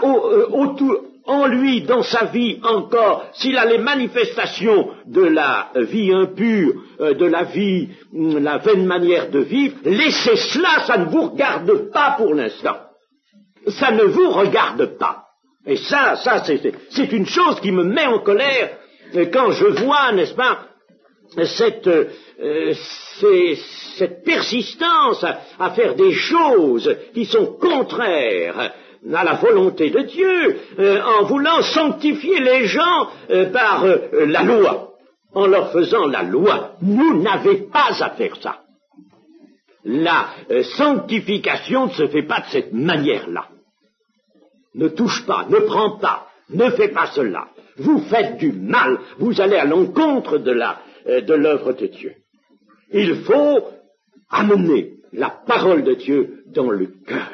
en lui, dans sa vie encore, s'il a les manifestations de la vie impure, de la vaine manière de vivre, laissez cela, ça ne vous regarde pas pour l'instant. Ça ne vous regarde pas. Et ça c'est une chose qui me met en colère quand je vois, n'est-ce pas, cette persistance à faire des choses qui sont contraires à la volonté de Dieu, en voulant sanctifier les gens par la loi, en leur faisant la loi. Vous n'avez pas à faire ça. La sanctification ne se fait pas de cette manière-là. Ne touche pas, ne prends pas, ne fais pas cela. Vous faites du mal, vous allez à l'encontre de l'œuvre de Dieu. Il faut amener la parole de Dieu dans le cœur.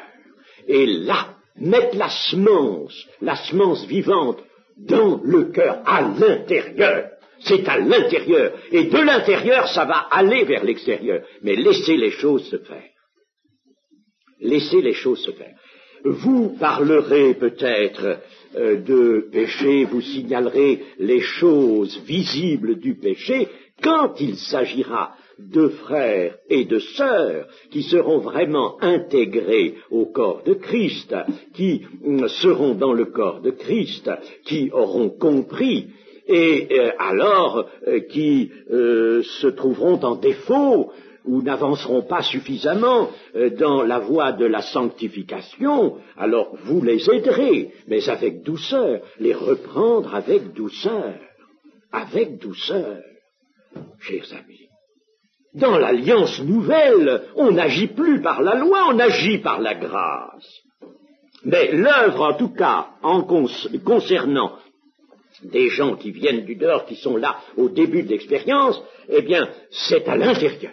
Et là, mettre la semence vivante dans le cœur, à l'intérieur. C'est à l'intérieur. Et de l'intérieur, ça va aller vers l'extérieur. Mais laissez les choses se faire. Laissez les choses se faire. Vous parlerez peut-être de péché, vous signalerez les choses visibles du péché, quand il s'agira de frères et de sœurs qui seront vraiment intégrés au corps de Christ, qui seront dans le corps de Christ, qui auront compris, et alors qui se trouveront en défaut ou n'avanceront pas suffisamment dans la voie de la sanctification, alors vous les aiderez, mais avec douceur, les reprendre avec douceur, chers amis. Dans l'Alliance nouvelle, on n'agit plus par la loi, on agit par la grâce. Mais l'œuvre, en tout cas, concernant des gens qui viennent du dehors, qui sont là au début de l'expérience, eh bien, c'est à l'intérieur.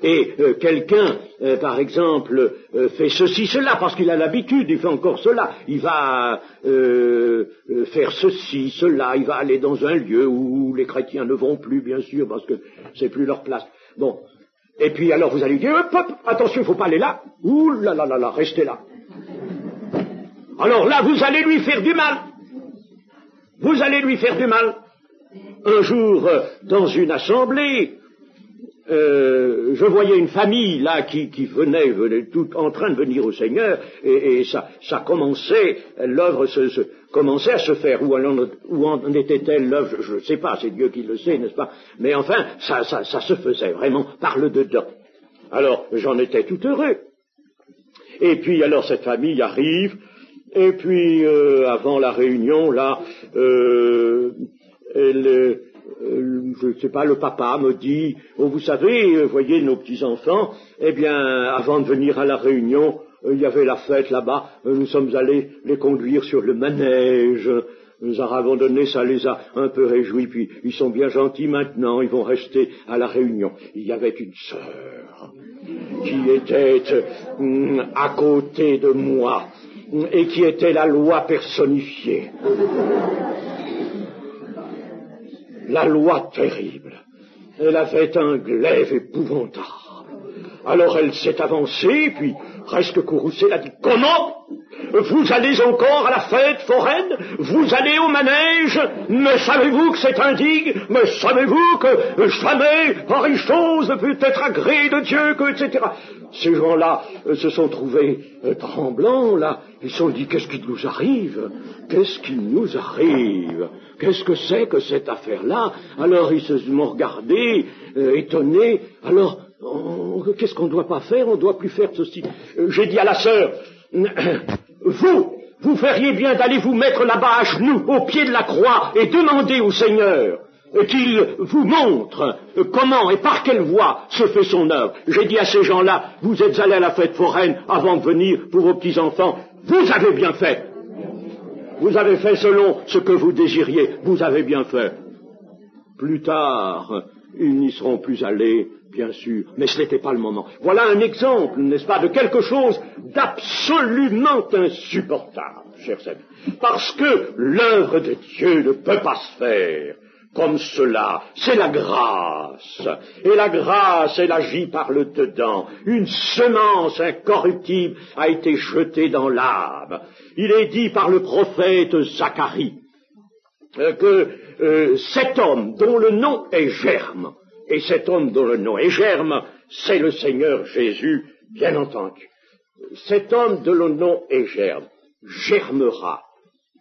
Et quelqu'un, par exemple, fait ceci, cela, parce qu'il a l'habitude, il fait encore cela. Il va faire ceci, cela, il va aller dans un lieu où les chrétiens ne vont plus, bien sûr, parce que c'est plus leur place. Bon. Et puis alors vous allez lui dire, hop, attention, il ne faut pas aller là. Ouh là là là là, restez là. Alors là, vous allez lui faire du mal. Un jour, dans une assemblée, je voyais une famille là qui venait tout en train de venir au Seigneur, et ça commençait, l'œuvre commençait à se faire. Où en était-elle l'œuvre? Je ne sais pas, c'est Dieu qui le sait, n'est-ce pas? Mais enfin, ça se faisait vraiment par le dedans. Alors, j'en étais tout heureux. Et puis alors cette famille arrive, et puis avant la réunion, là, je ne sais pas, le papa me dit, oh, vous savez, voyez nos petits-enfants, eh bien, avant de venir à la réunion, il y avait la fête là-bas, nous sommes allés les conduire sur le manège, nous avons donné, ça les a un peu réjouis, puis ils sont bien gentils maintenant, ils vont rester à la réunion. Il y avait une sœur qui était à côté de moi, et qui était la loi personnifiée. La loi terrible. Elle avait un glaive épouvantable. Alors elle s'est avancée, puis presque courroucée, elle a dit, comment? Vous allez encore à la fête foraine? Vous allez au manège? Mais savez-vous que c'est indigne? Mais savez-vous que jamais pareille chose ne peut être agréée de Dieu, que, etc. Ces gens-là se sont trouvés tremblants, là. Ils se sont dit, qu'est-ce qui nous arrive? Qu'est-ce qui nous arrive? Qu'est-ce que c'est que cette affaire-là? Alors ils se sont regardés, étonnés. Alors, qu'est-ce qu'on ne doit pas faire? On ne doit plus faire ceci. J'ai dit à la sœur, vous feriez bien d'aller vous mettre là-bas à genoux, au pied de la croix, et demander au Seigneur qu'il vous montre comment et par quelle voie se fait son œuvre. J'ai dit à ces gens-là, vous êtes allés à la fête foraine avant de venir pour vos petits-enfants, vous avez bien fait. Vous avez fait selon ce que vous désiriez, vous avez bien fait. Plus tard, ils n'y seront plus allés, bien sûr, mais ce n'était pas le moment. Voilà un exemple, n'est-ce pas, de quelque chose d'absolument insupportable, chers amis. Parce que l'œuvre de Dieu ne peut pas se faire comme cela, c'est la grâce. Et la grâce, elle agit par le dedans. Une semence incorruptible a été jetée dans l'âme. Il est dit par le prophète Zacharie que cet homme dont le nom est Germe, et cet homme dont le nom est Germe, c'est le Seigneur Jésus, bien entendu. Cet homme dont le nom est Germe, germera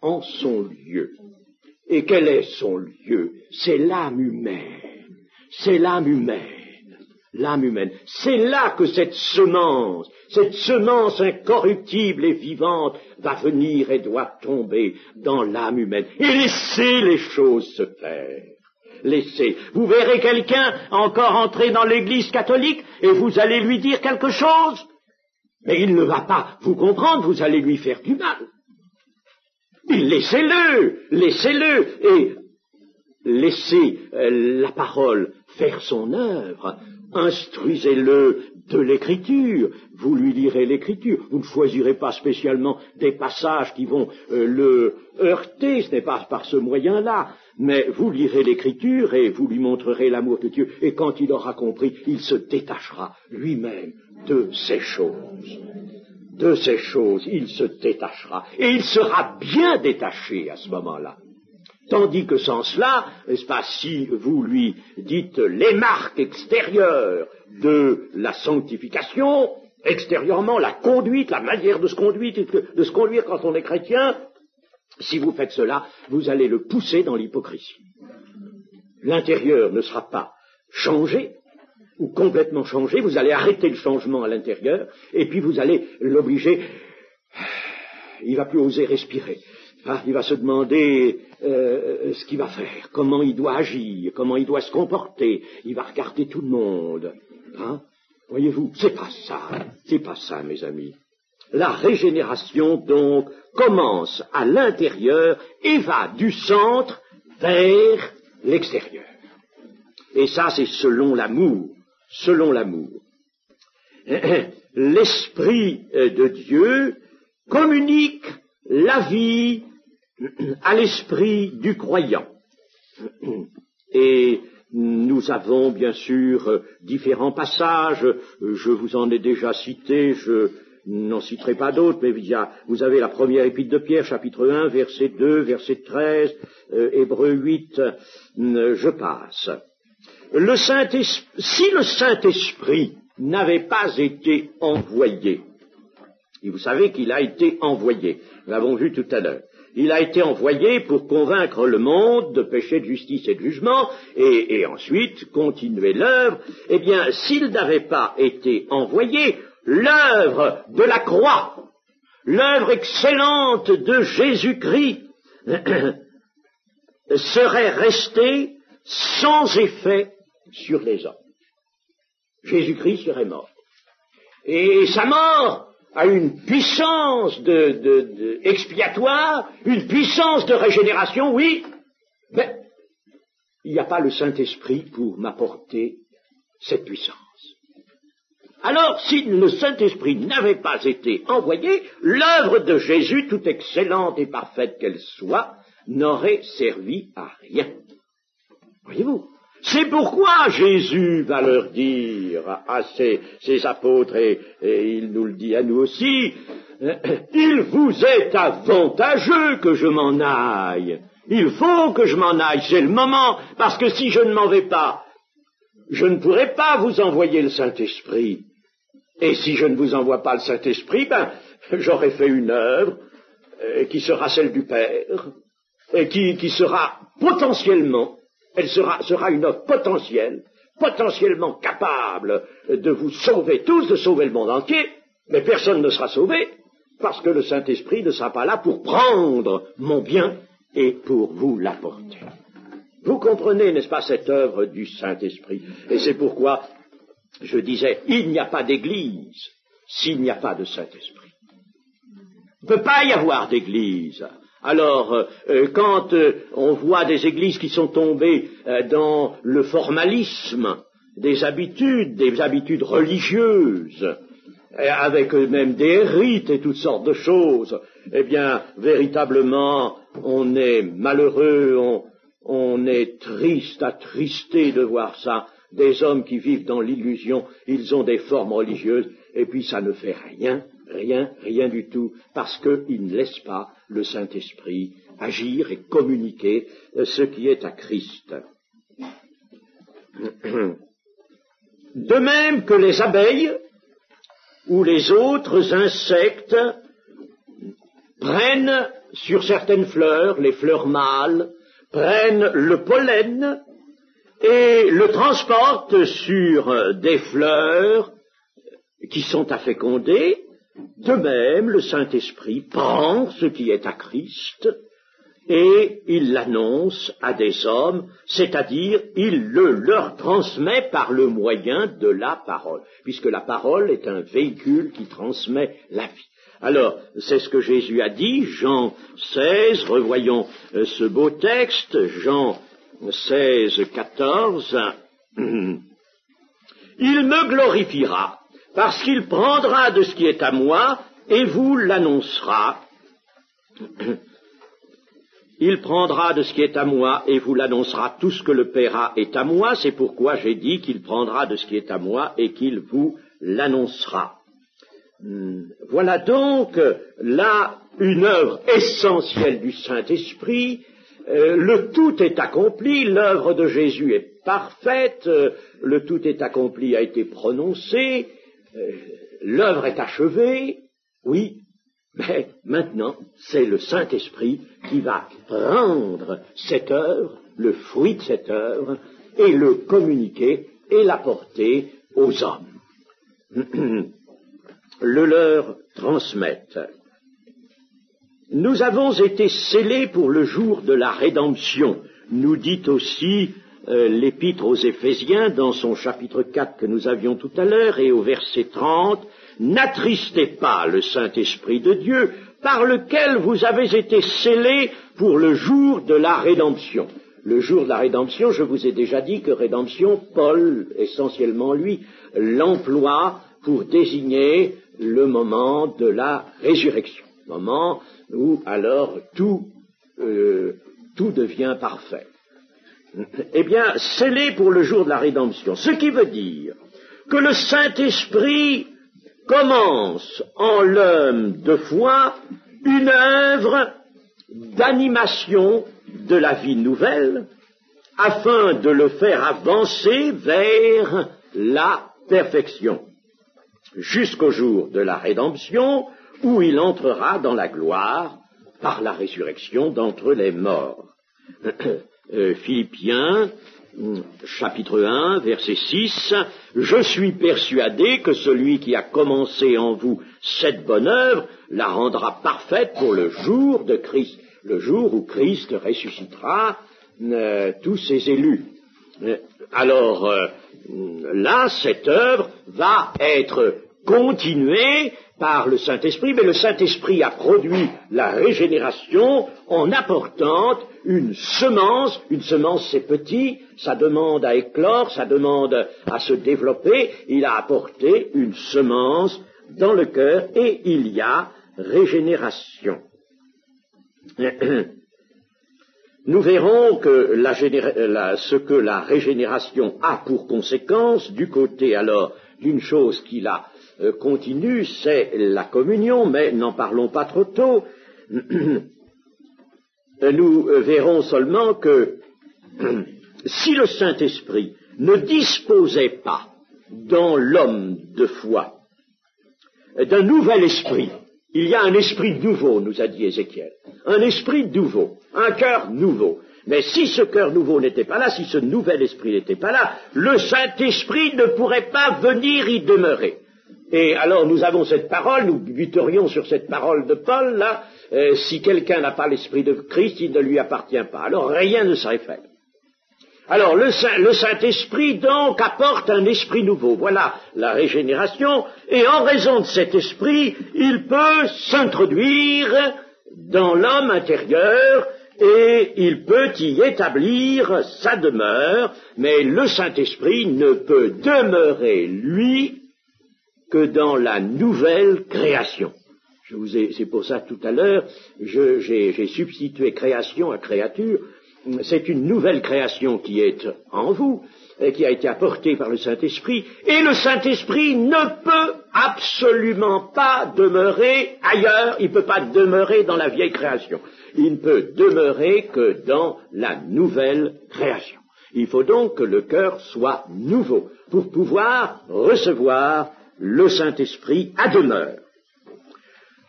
en son lieu. Et quel est son lieu? C'est l'âme humaine. C'est l'âme humaine. L'âme humaine. C'est là que cette semence incorruptible et vivante va venir et doit tomber dans l'âme humaine. Et laisser les choses se faire. Laissez. Vous verrez quelqu'un encore entrer dans l'église catholique et vous allez lui dire quelque chose, mais il ne va pas vous comprendre, vous allez lui faire du mal. Laissez-le, et laissez la parole faire son œuvre. Instruisez-le de l'écriture, vous lui lirez l'écriture, vous ne choisirez pas spécialement des passages qui vont le heurter, ce n'est pas par ce moyen-là, mais vous lirez l'écriture et vous lui montrerez l'amour de Dieu, et quand il aura compris, il se détachera lui-même de ces choses. De ces choses, il se détachera, et il sera bien détaché à ce moment-là. Tandis que sans cela, n'est-ce pas, si vous lui dites les marques extérieures de la sanctification, extérieurement, la conduite, la manière de se conduire quand on est chrétien, si vous faites cela, vous allez le pousser dans l'hypocrisie. L'intérieur ne sera pas changé, ou complètement changé, vous allez arrêter le changement à l'intérieur, et puis vous allez l'obliger, il va plus oser respirer. Il va se demander ce qu'il va faire, comment il doit agir, comment il doit se comporter, il va regarder tout le monde. Voyez-vous, c'est pas ça, mes amis. La régénération, donc, commence à l'intérieur et va du centre vers l'extérieur. Et ça, c'est selon l'amour. L'Esprit de Dieu communique la vie à l'esprit du croyant. Et nous avons bien sûr différents passages, je vous en ai déjà cité, je n'en citerai pas d'autres, mais vous avez la première épître de Pierre, chapitre 1, verset 2, verset 13, Hébreux 8, je passe. Si le Saint-Esprit n'avait pas été envoyé, et vous savez qu'il a été envoyé, nous l'avons vu tout à l'heure, il a été envoyé pour convaincre le monde de péché, de justice et de jugement, et ensuite continuer l'œuvre. Eh bien, s'il n'avait pas été envoyé, l'œuvre de la croix, l'œuvre excellente de Jésus-Christ, serait restée sans effet sur les hommes. Jésus-Christ serait mort. Et sa mort a une puissance expiatoire, une puissance de régénération, oui, mais il n'y a pas le Saint-Esprit pour m'apporter cette puissance. Alors, si le Saint-Esprit n'avait pas été envoyé, l'œuvre de Jésus, toute excellente et parfaite qu'elle soit, n'aurait servi à rien. Voyez-vous? C'est pourquoi Jésus va leur dire à ses apôtres, et il nous le dit à nous aussi, il vous est avantageux que je m'en aille. Il faut que je m'en aille, c'est le moment, parce que si je ne m'en vais pas, je ne pourrai pas vous envoyer le Saint-Esprit. Et si je ne vous envoie pas le Saint-Esprit, j'aurai fait une œuvre qui sera celle du Père, et qui sera potentiellement, elle sera une œuvre potentielle, potentiellement capable de vous sauver tous, de sauver le monde entier, mais personne ne sera sauvé, parce que le Saint-Esprit ne sera pas là pour prendre mon bien et pour vous l'apporter. Vous comprenez, n'est-ce pas, cette œuvre du Saint-Esprit? Et c'est pourquoi je disais, il n'y a pas d'église s'il n'y a pas de Saint-Esprit. Il ne peut pas y avoir d'église. Alors, quand on voit des églises qui sont tombées dans le formalisme des habitudes religieuses, avec même des rites et toutes sortes de choses, eh bien, véritablement, on est malheureux, on est triste, attristé de voir ça. Des hommes qui vivent dans l'illusion, ils ont des formes religieuses, et puis ça ne fait rien du tout, parce qu'ils ne laissent pas le Saint-Esprit agir et communiquer ce qui est à Christ. De même que les abeilles ou les autres insectes prennent sur certaines fleurs, les fleurs mâles, prennent le pollen et le transportent sur des fleurs qui sont à féconder. De même, le Saint-Esprit prend ce qui est à Christ et il l'annonce à des hommes, c'est-à-dire il le leur transmet par le moyen de la parole, puisque la parole est un véhicule qui transmet la vie. Alors, c'est ce que Jésus a dit, Jean 16, revoyons ce beau texte, Jean 16, 14, il me glorifiera, parce qu'il prendra de ce qui est à moi et vous l'annoncera. Il prendra de ce qui est à moi et vous l'annoncera. Tout ce que le Père a est à moi, c'est pourquoi j'ai dit qu'il prendra de ce qui est à moi et qu'il vous l'annoncera. Voilà donc là une œuvre essentielle du Saint-Esprit. Le tout est accompli, l'œuvre de Jésus est parfaite, le tout est accompli a été prononcé, l'œuvre est achevée, oui, mais maintenant c'est le Saint-Esprit qui va prendre cette œuvre, le fruit de cette œuvre, et le communiquer et l'apporter aux hommes. Le leur transmettre. Nous avons été scellés pour le jour de la rédemption, nous dit aussi l'épître aux Éphésiens dans son chapitre 4 que nous avions tout à l'heure et au verset 30, n'attristez pas le Saint-Esprit de Dieu par lequel vous avez été scellés pour le jour de la rédemption. Le jour de la rédemption, je vous ai déjà dit que rédemption, Paul, essentiellement lui, l'emploie pour désigner le moment de la résurrection, moment où alors tout devient parfait. Eh bien, scellé pour le jour de la rédemption, ce qui veut dire que le Saint-Esprit commence en l'homme de foi une œuvre d'animation de la vie nouvelle afin de le faire avancer vers la perfection, jusqu'au jour de la rédemption où il entrera dans la gloire par la résurrection d'entre les morts. Philippiens, chapitre 1, verset 6, « Je suis persuadé que celui qui a commencé en vous cette bonne œuvre la rendra parfaite pour le jour de Christ, le jour où Christ ressuscitera tous ses élus. » Alors, là, cette œuvre va être continuée par le Saint-Esprit, mais le Saint-Esprit a produit la régénération en apportant une semence c'est petit, ça demande à éclore, ça demande à se développer, il a apporté une semence dans le cœur et il y a régénération. Nous verrons que ce que la régénération a pour conséquence, du côté alors d'une chose qui la continue, c'est la communion, mais n'en parlons pas trop tôt. Nous verrons seulement que si le Saint-Esprit ne disposait pas dans l'homme de foi d'un nouvel esprit, il y a un esprit nouveau, nous a dit Ézéchiel, un esprit nouveau, un cœur nouveau. Mais si ce cœur nouveau n'était pas là, si ce nouvel esprit n'était pas là, le Saint-Esprit ne pourrait pas venir y demeurer. Et alors nous avons cette parole, nous buterions sur cette parole de Paul, là, si quelqu'un n'a pas l'esprit de Christ, il ne lui appartient pas. Alors rien ne serait fait. Alors, le Saint-Esprit, donc, apporte un esprit nouveau. Voilà la régénération. Et en raison de cet esprit, il peut s'introduire dans l'homme intérieur et il peut y établir sa demeure. Mais le Saint-Esprit ne peut demeurer, lui, que dans la nouvelle création. C'est pour ça tout à l'heure, j'ai substitué création à créature. C'est une nouvelle création qui est en vous, et qui a été apportée par le Saint-Esprit, et le Saint-Esprit ne peut absolument pas demeurer ailleurs, il ne peut pas demeurer dans la vieille création, il ne peut demeurer que dans la nouvelle création. Il faut donc que le cœur soit nouveau pour pouvoir recevoir le Saint-Esprit à demeure.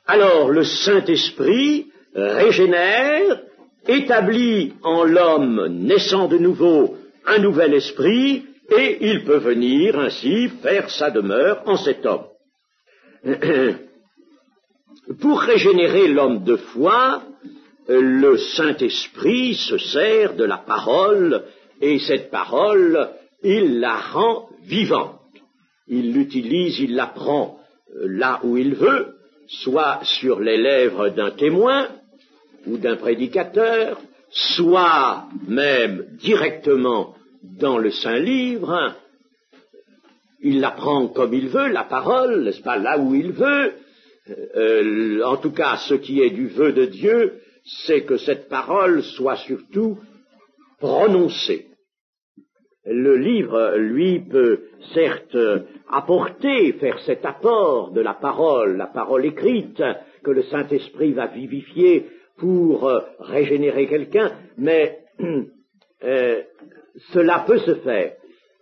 Alors le Saint-Esprit régénère, établit en l'homme naissant de nouveau un nouvel esprit, et il peut venir ainsi faire sa demeure en cet homme. Pour régénérer l'homme de foi, le Saint-Esprit se sert de la parole, et cette parole, il la rend vivante. Il l'utilise, il la prend là où il veut, soit sur les lèvres d'un témoin, ou d'un prédicateur, soit même directement dans le Saint-Livre. Il la prend comme il veut, la parole, n'est-ce pas, là où il veut. En tout cas, ce qui est du vœu de Dieu, c'est que cette parole soit surtout prononcée. Le livre, lui, peut certes apporter, faire cet apport de la parole écrite, que le Saint-Esprit va vivifier pour régénérer quelqu'un, mais cela peut se faire.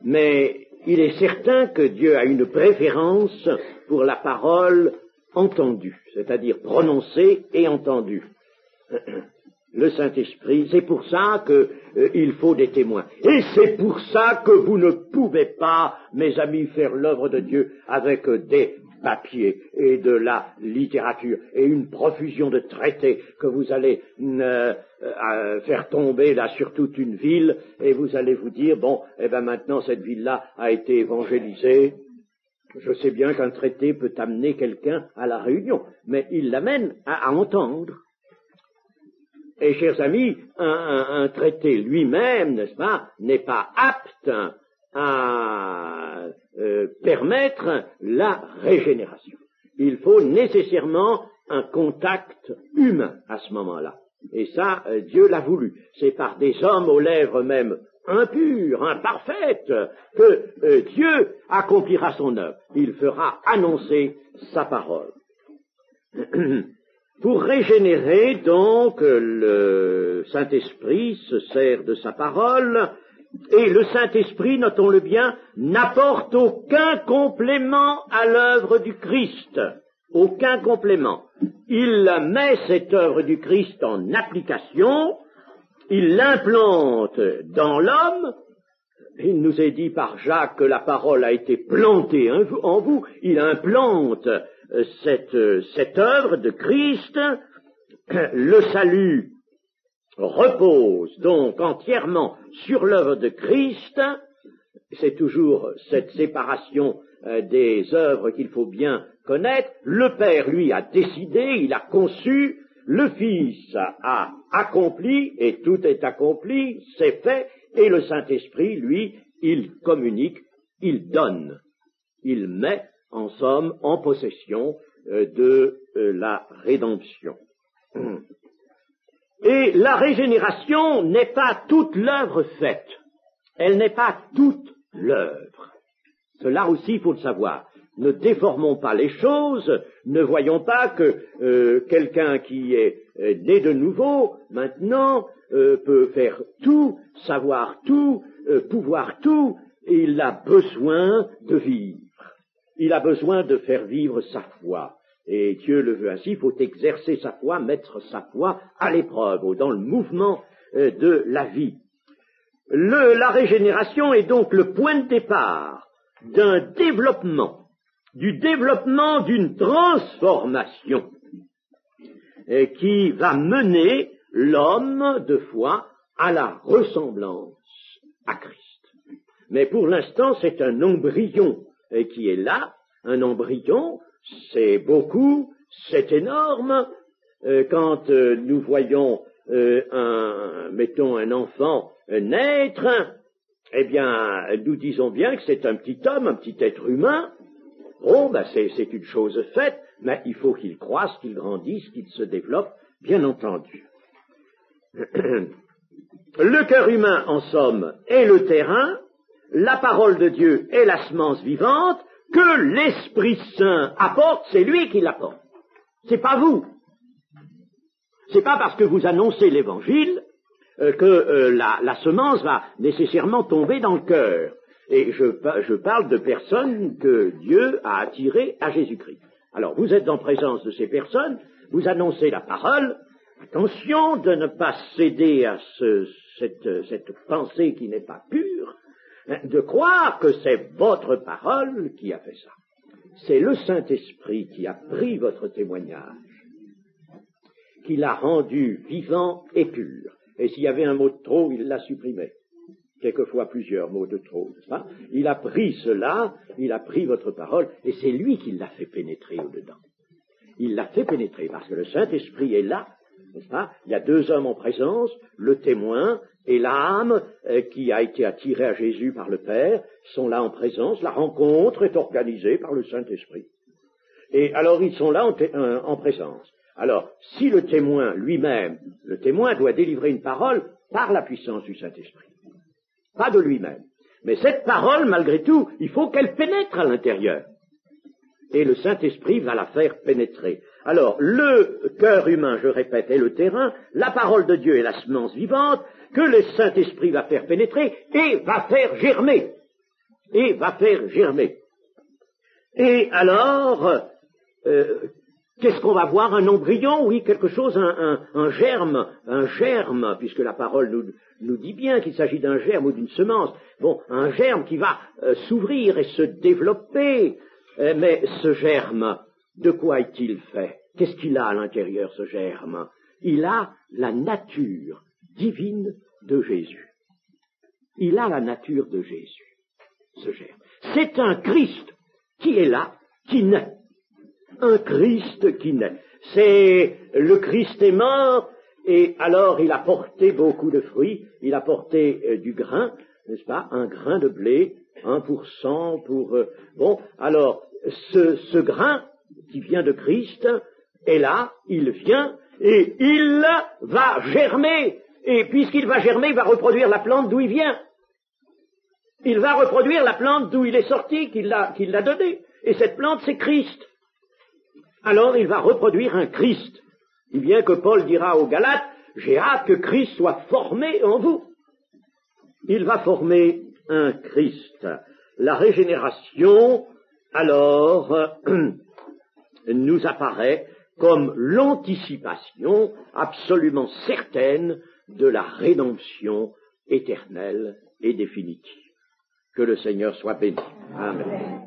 Mais il est certain que Dieu a une préférence pour la parole entendue, c'est-à-dire prononcée et entendue. Le Saint-Esprit, c'est pour ça qu'il faut des témoins. Et c'est pour ça que vous ne pouvez pas, mes amis, faire l'œuvre de Dieu avec des papier et de la littérature et une profusion de traités que vous allez faire tomber là sur toute une ville, et vous allez vous dire, bon, eh ben maintenant cette ville-là a été évangélisée. Je sais bien qu'un traité peut amener quelqu'un à la réunion, mais il l'amène à entendre. Et chers amis, un traité lui-même, n'est-ce pas, n'est pas apte à permettre la régénération. Il faut nécessairement un contact humain à ce moment-là. Et ça, Dieu l'a voulu. C'est par des hommes aux lèvres même impures, imparfaites, que Dieu accomplira son œuvre. Il fera annoncer sa parole. Pour régénérer, donc, le Saint-Esprit se sert de sa parole. Et le Saint-Esprit, notons-le bien, n'apporte aucun complément à l'œuvre du Christ. Aucun complément. Il met cette œuvre du Christ en application, il l'implante dans l'homme. Il nous est dit par Jacques que la parole a été plantée en vous. Il implante cette œuvre de Christ. Le salut repose donc entièrement sur l'œuvre de Christ. C'est toujours cette séparation des œuvres qu'il faut bien connaître. Le Père, lui, a décidé, il a conçu, le Fils a accompli, et tout est accompli, c'est fait, et le Saint-Esprit, lui, il communique, il donne, il met, en somme, en possession de la rédemption. Et la régénération n'est pas toute l'œuvre faite. Elle n'est pas toute l'œuvre. Cela aussi, il faut le savoir. Ne déformons pas les choses, ne voyons pas que quelqu'un qui est né de nouveau, maintenant, peut faire tout, savoir tout, pouvoir tout. Il a besoin de vivre. Il a besoin de faire vivre sa foi. Et Dieu le veut ainsi, il faut exercer sa foi, mettre sa foi à l'épreuve, ou dans le mouvement de la vie. La régénération est donc le point de départ d'un développement, du développement d'une transformation qui va mener l'homme de foi à la ressemblance à Christ. Mais pour l'instant, c'est un embryon qui est là. Un embryon, c'est beaucoup, c'est énorme. Quand nous voyons, mettons, un enfant naître, eh bien, nous disons bien que c'est un petit homme, un petit être humain. Oh, ben c'est une chose faite, mais il faut qu'il croisse, qu'il grandisse, qu'il se développe, bien entendu. Le cœur humain, en somme, est le terrain, la parole de Dieu est la semence vivante, que l'Esprit Saint apporte, c'est lui qui l'apporte. C'est pas vous. C'est pas parce que vous annoncez l'Évangile que la semence va nécessairement tomber dans le cœur. Et je parle de personnes que Dieu a attirées à Jésus-Christ. Alors, vous êtes en présence de ces personnes, vous annoncez la parole. Attention de ne pas céder à cette pensée qui n'est pas pure, de croire que c'est votre parole qui a fait ça. C'est le Saint-Esprit qui a pris votre témoignage, qui l'a rendu vivant et pur. Et s'il y avait un mot de trop, il l'a supprimé. Quelquefois plusieurs mots de trop, n'est-ce pas? Il a pris cela, il a pris votre parole, et c'est lui qui l'a fait pénétrer au-dedans. Il l'a fait pénétrer, parce que le Saint-Esprit est là, n'est-ce pas? Il y a deux hommes en présence, le témoin et l'âme qui a été attirée à Jésus par le Père, sont là en présence, la rencontre est organisée par le Saint-Esprit. Et alors ils sont là en présence. Alors, si le témoin lui-même, le témoin doit délivrer une parole par la puissance du Saint-Esprit, pas de lui-même. Mais cette parole, malgré tout, il faut qu'elle pénètre à l'intérieur. Et le Saint-Esprit va la faire pénétrer. Alors, le cœur humain, je répète, est le terrain, la parole de Dieu est la semence vivante, que le Saint-Esprit va faire pénétrer et va faire germer. Et va faire germer. Et alors, qu'est-ce qu'on va voir? Un embryon? Oui, quelque chose, un germe, puisque la parole nous dit bien qu'il s'agit d'un germe ou d'une semence. Bon, un germe qui va s'ouvrir et se développer. Mais ce germe, de quoi est-il fait? Qu'est-ce qu'il a à l'intérieur, ce germe? Il a la nature divine de Jésus. Il a la nature de Jésus, ce germe. C'est un Christ qui est là, qui naît. Un Christ qui naît. C'est le Christ est mort, et alors il a porté beaucoup de fruits, il a porté du grain, n'est-ce pas? Un grain de blé, 1% pour... bon, alors, ce grain qui vient de Christ est là, il vient, et il va germer. Et puisqu'il va germer, il va reproduire la plante d'où il vient. Il va reproduire la plante d'où il est sorti, qu'il l'a donnée. Et cette plante, c'est Christ. Alors, il va reproduire un Christ. Et bien que Paul dira aux Galates, j'ai hâte que Christ soit formé en vous. Il va former un Christ. La régénération, alors, nous apparaît comme l'anticipation absolument certaine de la rédemption éternelle et définitive. Que le Seigneur soit béni. Amen.